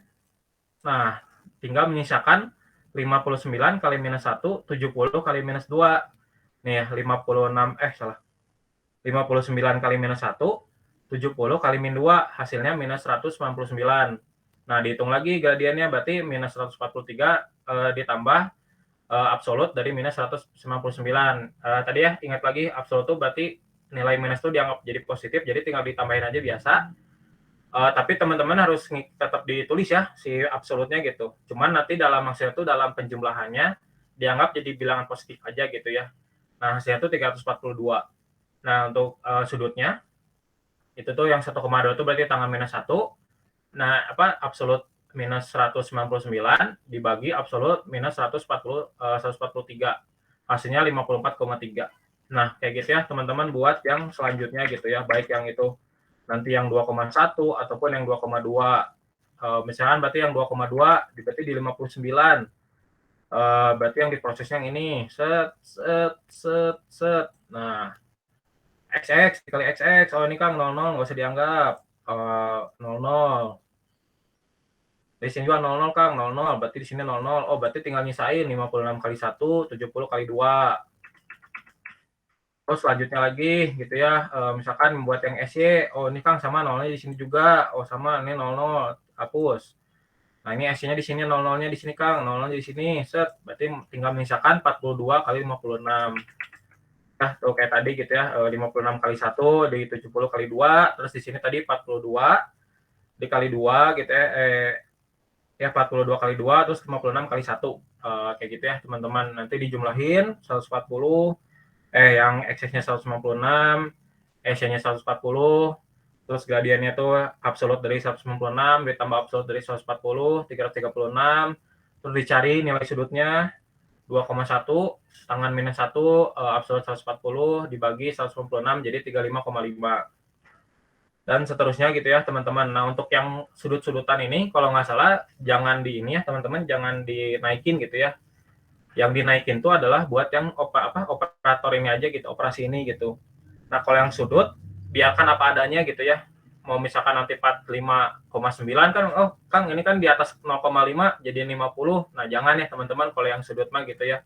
[SPEAKER 3] Nah, tinggal menyisakan 59 kali minus 1, 70 kali minus 2. Nih 59 kali minus 1, 70 kali min 2, hasilnya minus 199. Nah, dihitung lagi gradiennya, berarti minus 143 ditambah absolut dari minus 199. Tadi ya, ingat lagi, absolut itu berarti nilai minus itu dianggap jadi positif, jadi tinggal ditambahin aja biasa. Tapi teman-teman harus tetap ditulis ya, si absolutnya gitu. Cuman nanti dalam hasil itu, dalam penjumlahannya, dianggap jadi bilangan positif aja gitu ya. Nah, hasilnya itu 342. Nah, untuk sudutnya, itu tuh yang 1,2 itu berarti tanggal minus 1. Nah, absolut minus 199 dibagi absolut minus 143. Hasilnya 54,3. Nah, kayak gitu ya teman-teman buat yang selanjutnya gitu ya, baik yang itu nanti yang 2,1 ataupun yang 2,2. Misalkan berarti yang 2,2 berarti di 59. Berarti yang diproses yang ini. Set. Nah, XX dikali XX. Oh ini Kang 00 nggak usah dianggap. 00. Di sini juga 00 Kang, 00. Berarti di sini 00. Oh berarti tinggal nyisain 56 kali 1, 70 kali 2. Terus selanjutnya lagi gitu ya, misalkan membuat yang SY, oh ini Kang sama 0-nya di sini juga, oh sama ini 00, hapus. Nah ini SY-nya di sini, 00-nya di sini Kang, 00-nya di sini, set, berarti tinggal menyisakan 42 kali 56. Nah tuh kayak tadi gitu ya, 56 kali 1 di 70 kali 2, terus di sini tadi 42 dikali 2 gitu ya 42 kali 2 terus 56 kali 1, kayak gitu ya teman-teman. Nanti dijumlahin 140, yang X-nya 196, S-nya 140, terus gradiennya tuh absolut dari 196 ditambah absolut dari 140, 336, terus dicari nilai sudutnya 2,1, tangan minus 1, absolut 140 dibagi 196 jadi 35,5. Dan seterusnya gitu ya teman-teman. Nah untuk yang sudut-sudutan ini kalau nggak salah jangan di ini ya teman-teman, jangan dinaikin gitu ya. Yang dinaikin itu adalah buat yang operator ini aja gitu, operasi ini gitu. Nah kalau yang sudut biarkan apa adanya gitu ya. Mau misalkan nanti 45,9 kan, oh Kang ini kan di atas 0,5 jadi 50. Nah jangan ya teman-teman kalau yang sudut mah gitu ya.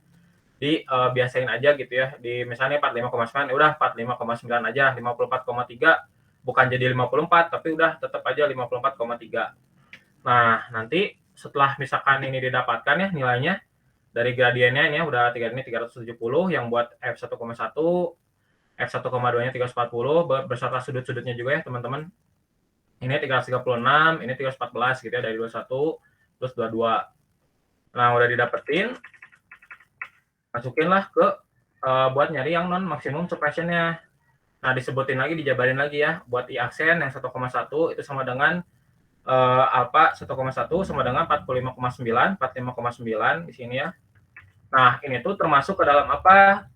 [SPEAKER 3] Biasain aja gitu ya. Di misalnya 45,9 ya udah 45,9 aja, 54,3 bukan jadi 54 tapi udah tetap aja 54,3. Nah, nanti setelah misalkan ini didapatkan ya nilainya dari gradiennya ini ya udah ini 370 yang buat F1,1, F1,2-nya 340 beserta sudut-sudutnya juga ya teman-teman. Ini 336, ini 314 gitu ya dari 21 terus 22. Nah, udah didapetin masukinlah ke buat nyari yang non maksimum suppression-nya. Nah, disebutin lagi, dijabarin lagi ya. Buat I aksen yang 1,1 itu sama dengan alpha 1,1 sama dengan 45,9, 45,9 di sini ya. Nah, ini tuh termasuk ke dalam apa?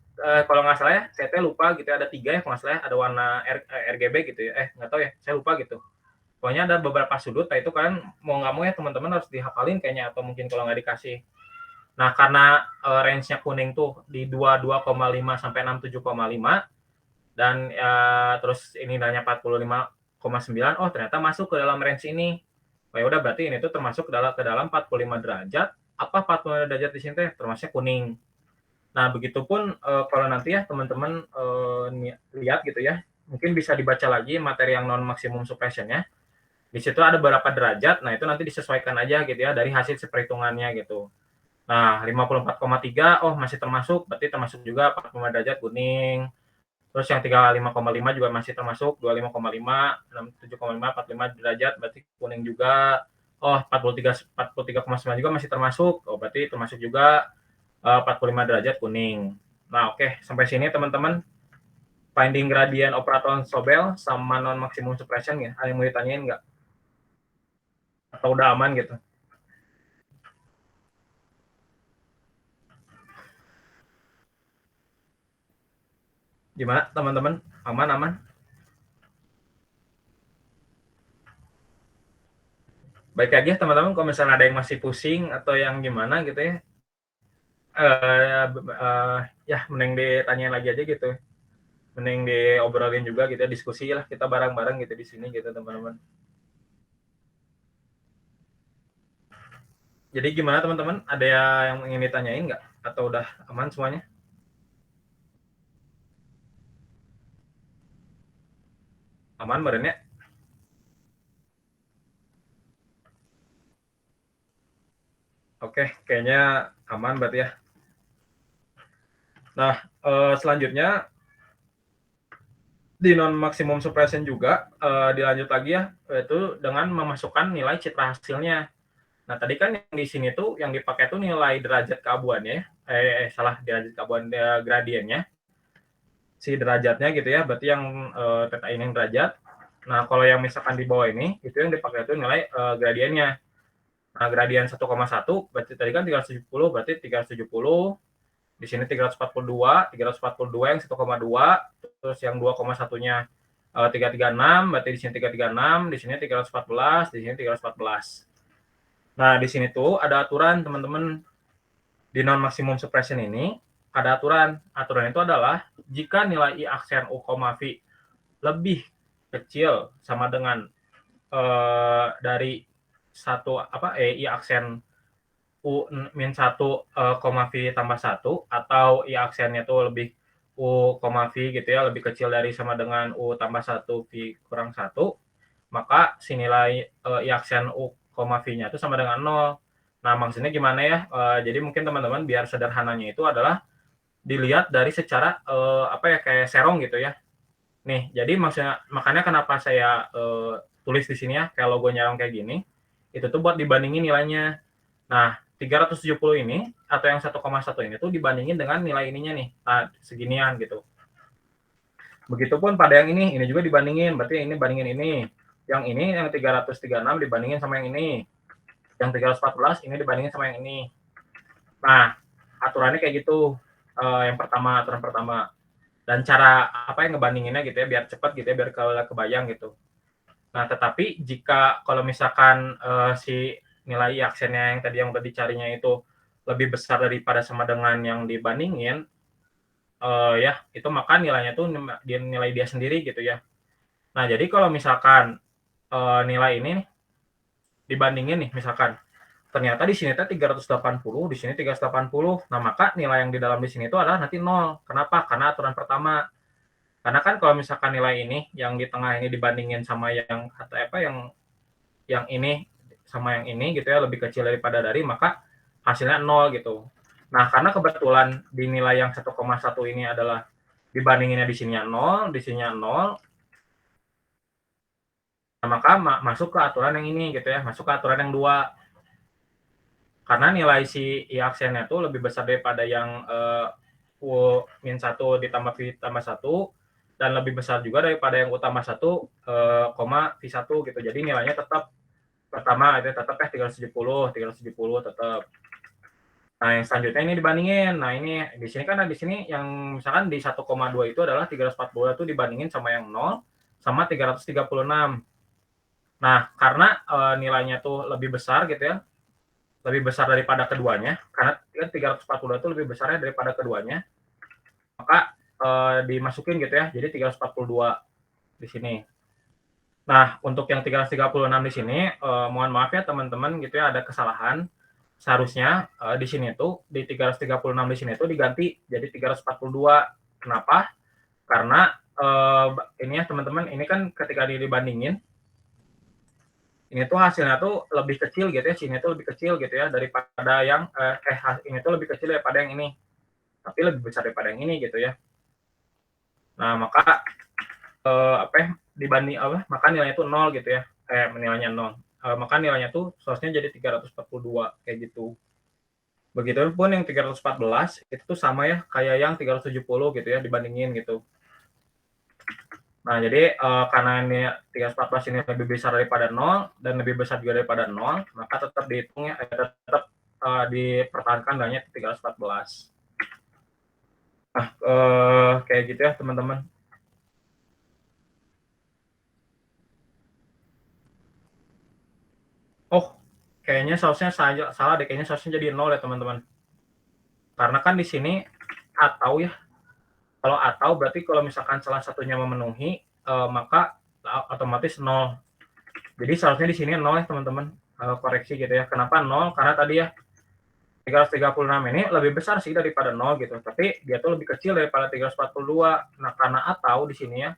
[SPEAKER 3] Kalau nggak salah ya, saya lupa gitu ya, ada 3 ya kalau nggak salah ya, ada warna RGB gitu ya. Nggak tahu ya, saya lupa gitu. Pokoknya ada beberapa sudut, nah itu kan mau nggak mau ya teman-teman harus dihafalin kayaknya, atau mungkin kalau nggak dikasih. Nah, karena range-nya kuning tuh di 22,5 sampai 67,5, dan terus ini nilainya 45,9, oh ternyata masuk ke dalam range ini. Oh ya udah berarti ini tuh termasuk ke dalam 45 derajat. Apa 45 derajat di sini teh termasuknya kuning. Nah, begitupun kalau nanti ya teman-teman lihat gitu ya, mungkin bisa dibaca lagi materi yang non maksimum suppression-nya. Di situ ada beberapa derajat, nah itu nanti disesuaikan aja gitu ya dari hasil perhitungannya gitu. Nah, 54,3 oh masih termasuk, berarti termasuk juga 45 derajat kuning. Terus yang 35,5 juga masih termasuk, 25,5, 67,5, 45 derajat berarti kuning juga. Oh, 43,9 juga masih termasuk. Oh, berarti termasuk juga 45 derajat kuning. Nah, oke, sampai sini teman-teman. Finding gradient operator Sobel sama non maximum suppression ya. Ada yang mau ditanyain nggak? Atau udah aman gitu? Gimana teman-teman? Aman? Baik lagi ya teman-teman, kalau misalnya ada yang masih pusing atau yang gimana gitu ya, Ya mending ditanyain lagi aja gitu. Mending diobrolin juga gitu, diskusi lah kita bareng-bareng gitu di sini gitu teman-teman. Jadi gimana teman-teman? Ada yang ingin ditanyain nggak? Atau udah aman semuanya? Aman meren ya? Oke, kayaknya aman berarti ya. Nah, selanjutnya di non maksimum suppression juga dilanjut lagi ya, yaitu dengan memasukkan nilai citra hasilnya. Nah, tadi kan yang di sini tuh yang dipakai tuh nilai derajat keabuannya, salah, derajat keabuan gradiennya, si derajatnya gitu ya, berarti yang theta ini yang derajat. Nah, kalau yang misalkan di bawah ini, itu yang dipakai itu nilai gradiennya. Nah, gradien 1,1 berarti tadi kan 370, berarti 370, di sini 342 yang 1,2, terus yang 2,1-nya 336, berarti di sini 336, di sini 314, di sini 314. Nah, di sini tuh ada aturan teman-teman, di non maksimum suppression ini ada aturan. Aturan itu adalah jika nilai I aksen U, V lebih kecil sama dengan dari I aksen U min 1, V tambah 1, atau I aksennya itu lebih U, V gitu ya, lebih kecil dari sama dengan U tambah 1, V kurang 1, maka si nilai I aksen U, V-nya itu sama dengan 0. Nah, maksudnya gimana ya? Jadi mungkin teman-teman biar sederhananya itu adalah dilihat dari secara kayak serong gitu ya. Nih, jadi makanya kenapa saya tulis di sini ya, kayak logonya serong kayak gini, itu tuh buat dibandingin nilainya. Nah, 370 ini atau yang 1,1 ini tuh dibandingin dengan nilai ininya nih, seginian gitu. Begitupun pada yang ini juga dibandingin, berarti ini bandingin ini. Yang ini yang 336 dibandingin sama yang ini. Yang 314 ini dibandingin sama yang ini. Nah, aturannya kayak gitu. Yang pertama, aturan pertama. Dan cara yang ngebandinginnya gitu ya, biar cepat gitu ya, biar kebayang gitu. Nah, tetapi jika kalau misalkan si nilai aksennya yang tadi yang udah dicarinya itu lebih besar daripada sama dengan yang dibandingin, ya itu maka nilainya tuh nilai dia sendiri gitu ya. Nah, jadi kalau misalkan nilai ini dibandingin nih, misalkan ternyata di sini 380, di sini 380. Nah, maka nilai yang di dalam di sini itu adalah nanti 0. Kenapa? Karena aturan pertama. Karena kan kalau misalkan nilai ini yang di tengah ini dibandingin sama yang yang ini sama yang ini gitu ya, lebih kecil daripada dari, maka hasilnya 0 gitu. Nah, karena kebetulan di nilai yang 1,1 ini adalah dibandinginnya di sininya 0, di sininya 0, nah, maka masuk ke aturan yang ini gitu ya, masuk ke aturan yang 2. Karena nilai si I aksennya itu lebih besar daripada yang U min 1 ditambah V tambah 1, dan lebih besar juga daripada yang U tambah 1, V 1 gitu. Jadi nilainya tetap pertama itu tetap 370 tetap. Nah, yang selanjutnya ini dibandingin. Nah, ini di sini kan di sini yang misalkan di 1,2 itu adalah 340 itu dibandingin sama yang 0 sama 336. Nah, karena nilainya tuh lebih besar gitu ya, lebih besar daripada keduanya, karena 340 itu lebih besarnya daripada keduanya, maka dimasukin gitu ya, jadi 342 di sini. Nah, untuk yang 336 di sini, mohon maaf ya teman-teman gitu ya, ada kesalahan. Seharusnya di sini tuh di 336 di sini tuh diganti jadi 342. Kenapa? Karena ini ya teman-teman, ini kan ketika dibandingin, ini tuh hasilnya tuh lebih kecil gitu ya, sini tuh lebih kecil gitu ya daripada yang ini tuh lebih kecil daripada yang ini, tapi lebih besar daripada yang ini gitu ya. Nah, maka maka nilainya itu 0 gitu ya, nilainya 0. Maka nilainya tuh seharusnya jadi 342 kayak gitu. Begitupun yang 314 itu tuh sama ya kayak yang 370 gitu ya, dibandingin gitu. Nah, jadi karena ini 314 ini lebih besar daripada 0 dan lebih besar juga daripada 0, maka tetap dihitungnya tetap dipertahankan nilainya 314. Nah, kayak gitu ya teman-teman. Oh, kayaknya sausnya salah deh, kayaknya sausnya jadi 0 ya teman-teman. Karena kan di sini atau ya, kalau atau berarti kalau misalkan salah satunya memenuhi, maka otomatis 0. Jadi seharusnya di sini 0 ya teman-teman, koreksi gitu ya. Kenapa 0? Karena tadi ya 336 ini lebih besar sih daripada 0 gitu, tapi dia tuh lebih kecil daripada 342. Nah, karena atau di sini ya,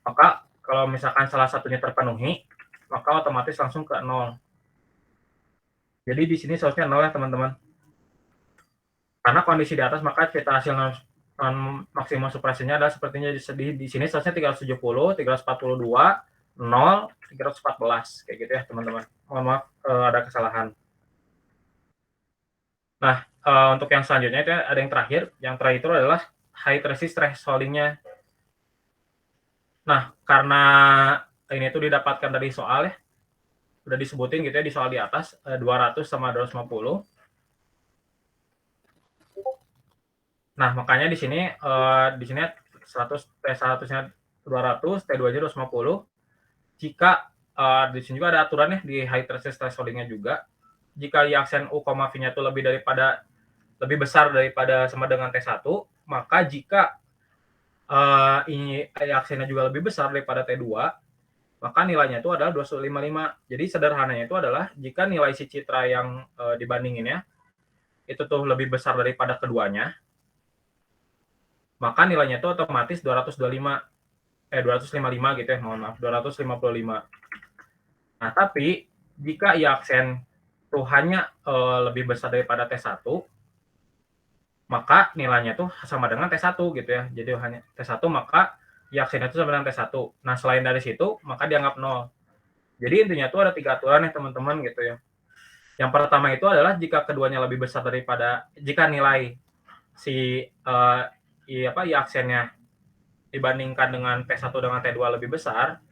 [SPEAKER 3] maka kalau misalkan salah satunya terpenuhi, maka otomatis langsung ke 0. Jadi di sini seharusnya 0 ya teman-teman. Karena kondisi di atas, maka kita hasil maksimum supresinya adalah sepertinya di sini seharusnya 370, 342, 0, 314 kayak gitu ya teman-teman. Mohon maaf ada kesalahan. Nah, untuk yang selanjutnya itu ada yang terakhir. Yang terakhir itu adalah height resist thresholding-nya. Nah, karena ini tuh didapatkan dari soal ya, udah disebutin gitu ya di soal di atas, 200 sama 250. Nah, makanya di sini 100 T100-nya 200, T2-nya 250. Jika di sini juga ada aturannya di height resist thresholding-nya juga. Jika Y-aksen U, V-nya itu lebih besar daripada sama dengan T1, maka jika ini Y-aksennya juga lebih besar daripada T2, maka nilainya itu adalah 255. Jadi sederhananya itu adalah jika nilai si citra yang dibandinginnya itu tuh lebih besar daripada keduanya, maka nilainya itu otomatis 255 gitu ya, mohon maaf, 255. Nah, tapi jika Y-aksen tuh hanya lebih besar daripada T1, maka nilainya tuh sama dengan T1 gitu ya. Jadi hanya T1, maka Y-aksennya itu sama dengan T1. Nah, selain dari situ, maka dianggap 0. Jadi intinya tuh ada 3 aturan ya teman-teman gitu ya. Yang pertama itu adalah jika keduanya lebih besar jika nilai si Y-aksennya dibandingkan dengan T1 dengan T2 lebih besar,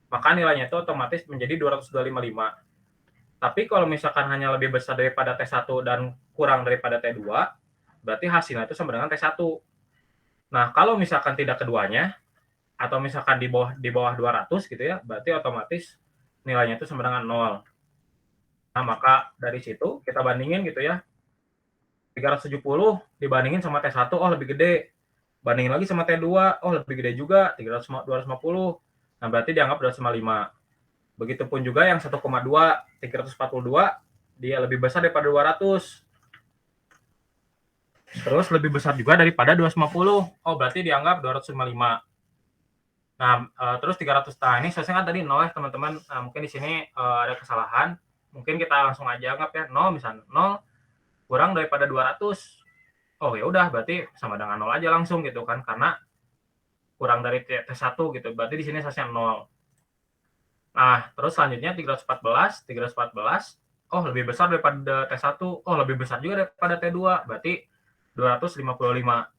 [SPEAKER 3] maka nilainya itu otomatis menjadi 255. Tapi kalau misalkan hanya lebih besar daripada T1 dan kurang daripada T2, berarti hasilnya itu sama dengan T1. Nah, kalau misalkan tidak keduanya, atau misalkan di bawah 200 gitu ya, berarti otomatis nilainya itu sama dengan 0. Nah, maka dari situ kita bandingin gitu ya. 370 dibandingin sama T1, oh lebih gede. Bandingin lagi sama T2, oh lebih gede juga, 250. Nah, berarti dianggap 255. Begitupun juga yang 1,2, 342, dia lebih besar daripada 200. Terus lebih besar juga daripada 250. Oh, berarti dianggap 255. Nah, terus 300. Nah, ini sesuai kan tadi 0 ya, teman-teman. Nah, mungkin di sini ada kesalahan. Mungkin kita langsung aja anggap ya 0, misalnya 0 kurang daripada 200. Oh, ya udah berarti sama dengan 0 aja langsung gitu kan, karena kurang dari T1 gitu. Berarti di sini seharusnya 0. Nah, terus selanjutnya 314, oh lebih besar daripada T1, oh lebih besar juga daripada T2, berarti 255.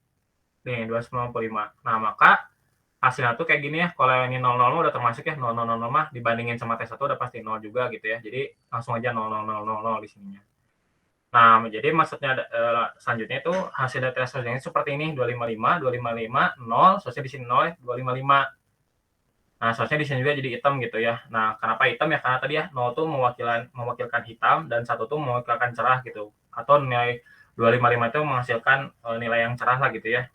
[SPEAKER 3] Nih, 255. Nah, maka hasilnya tuh kayak gini ya, kalau yang ini 00 udah termasuk ya, 0000 mah dibandingin sama T1 udah pasti 0 juga gitu ya, jadi langsung aja 00000 di sininya. Nah, jadi maksudnya selanjutnya itu hasil dari thresholdnya seperti ini, 255, 255, 0, seharusnya di sini 0 ya, 255. Nah, seharusnya di sini juga jadi hitam gitu ya. Nah, kenapa hitam ya? Karena tadi ya 0 tuh mewakilkan hitam dan 1 tuh mewakilkan cerah gitu. Atau nilai 255 itu menghasilkan nilai yang cerah lah gitu ya.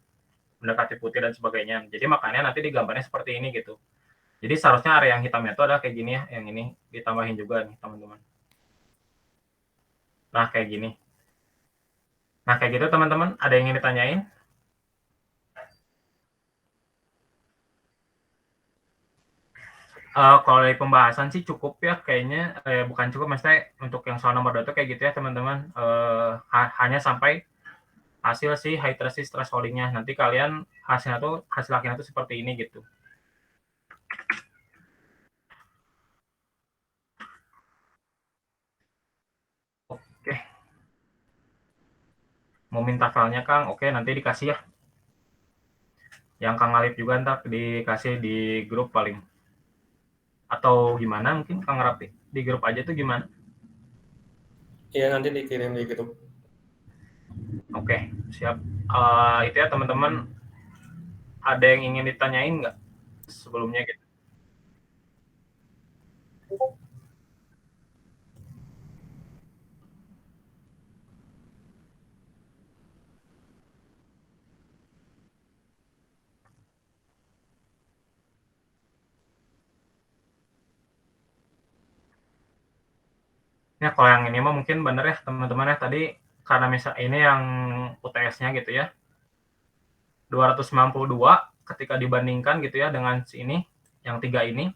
[SPEAKER 3] Mendekati putih dan sebagainya. Jadi makanya nanti digambarnya seperti ini gitu. Jadi seharusnya area yang hitamnya itu ada kayak gini ya. Yang ini ditambahin juga nih teman-teman. Nah, kayak gini. Nah, kayak gitu teman-teman. Ada yang ingin ditanyain? Kalau dari pembahasan sih cukup ya kayaknya, bukan cukup, maksudnya untuk yang soal nomor 2 itu kayak gitu ya teman-teman, hanya sampai hasil si height resist thresholding-nya. Nanti kalian hasil akhirnya tuh seperti ini gitu. Oke. Mau minta filenya Kang? Oke, nanti dikasih ya. Yang Kang Alif juga ntar dikasih di grup paling. Atau gimana mungkin Kang Rapi? Di grup aja tuh gimana?
[SPEAKER 1] Iya, nanti dikirim di grup.
[SPEAKER 3] Oke, siap. Itu ya teman-teman. Ada yang ingin ditanyain nggak sebelumnya gitu? Ya kalau yang ini mah mungkin bener ya teman-teman ya, tadi karena misal ini yang UTS-nya gitu ya 292 ketika dibandingkan gitu ya dengan ini yang 3 ini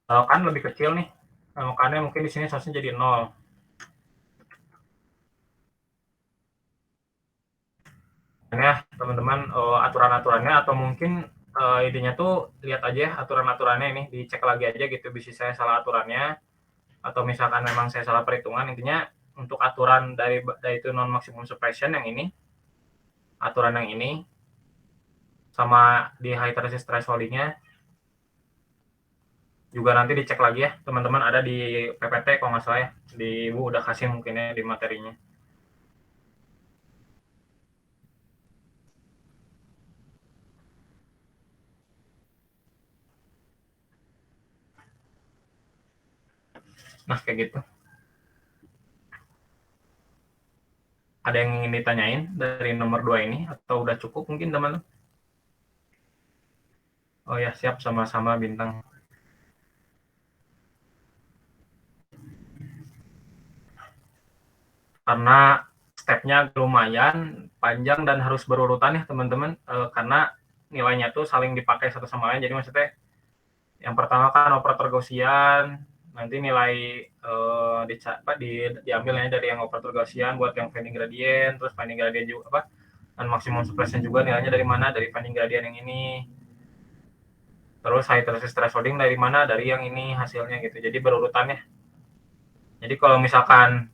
[SPEAKER 3] kan lebih kecil nih, makanya mungkin di sini seharusnya jadi 0. Ya teman-teman, aturan-aturannya atau mungkin idenya tuh lihat aja aturan-aturannya ini, dicek lagi aja gitu, bisa saya salah aturannya atau misalkan memang saya salah perhitungan. Intinya untuk aturan dari itu non maximum suppression yang ini, aturan yang ini sama di high resist thresholding-nya juga nanti dicek lagi ya teman-teman, ada di PPT kalau nggak salah ya, di Ibu udah kasih mungkinnya di materinya. Nah kayak gitu. Ada yang ingin ditanyain dari nomor 2 ini atau udah cukup mungkin teman-teman? Oh ya siap, sama-sama Bintang. Karena stepnya lumayan panjang dan harus berurutan ya teman-teman, karena nilainya tuh saling dipakai satu sama lain. Jadi maksudnya yang pertama kan operator Gaussian, nanti nilai diambilnya dari yang operator Gaussian buat yang finding gradient, terus finding gradient juga apa, dan maksimum suppression juga nilainya dari mana, dari finding gradient yang ini, terus high resist thresholding dari mana, dari yang ini hasilnya gitu. Jadi berurutannya. Jadi kalau misalkan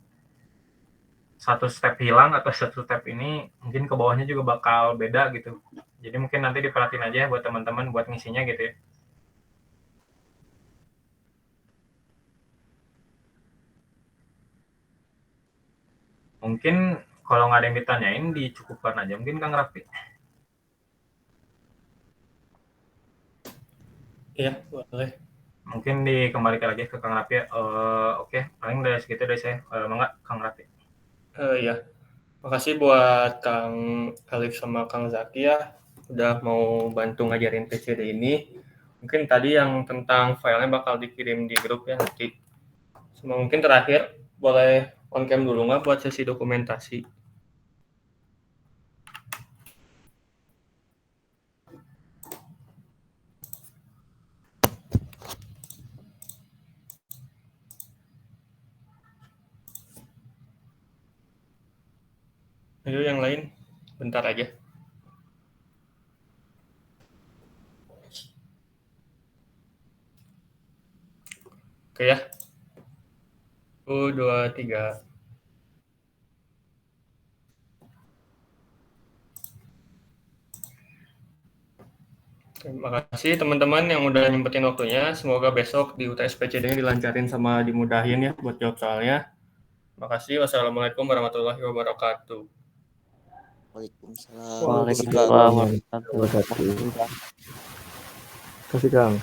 [SPEAKER 3] satu step hilang atau satu step ini, mungkin ke bawahnya juga bakal beda gitu. Jadi mungkin nanti diperhatiin aja buat teman-teman buat ngisinya gitu ya. Mungkin kalau nggak ada yang ditanyain, dicukupkan aja mungkin Kang Raffi.
[SPEAKER 1] Iya, boleh.
[SPEAKER 3] Mungkin dikembalikan lagi ke Kang Raffi ya. Oke, paling dari segitu dari saya. Mangga Kang Raffi.
[SPEAKER 1] Iya. Makasih buat Kang Alif sama Kang Zaki ya, udah mau bantu ngajarin PCD ini. Mungkin tadi yang tentang filenya bakal dikirim di grup ya nanti. Mungkin terakhir, boleh on cam dulu nggak buat sesi dokumentasi? Ayo yang lain, bentar aja. Oke ya. 1, 2, 3. Terima kasih teman-teman yang udah nyempetin waktunya. Semoga besok di UTS PCD dilancarin sama dimudahin ya buat jawab soalnya. Terima kasih. Wassalamualaikum warahmatullahi wabarakatuh.
[SPEAKER 5] Waalaikumsalam.
[SPEAKER 6] Waalaikumsalam warahmatullahi wabarakatuh. Kasih Kang.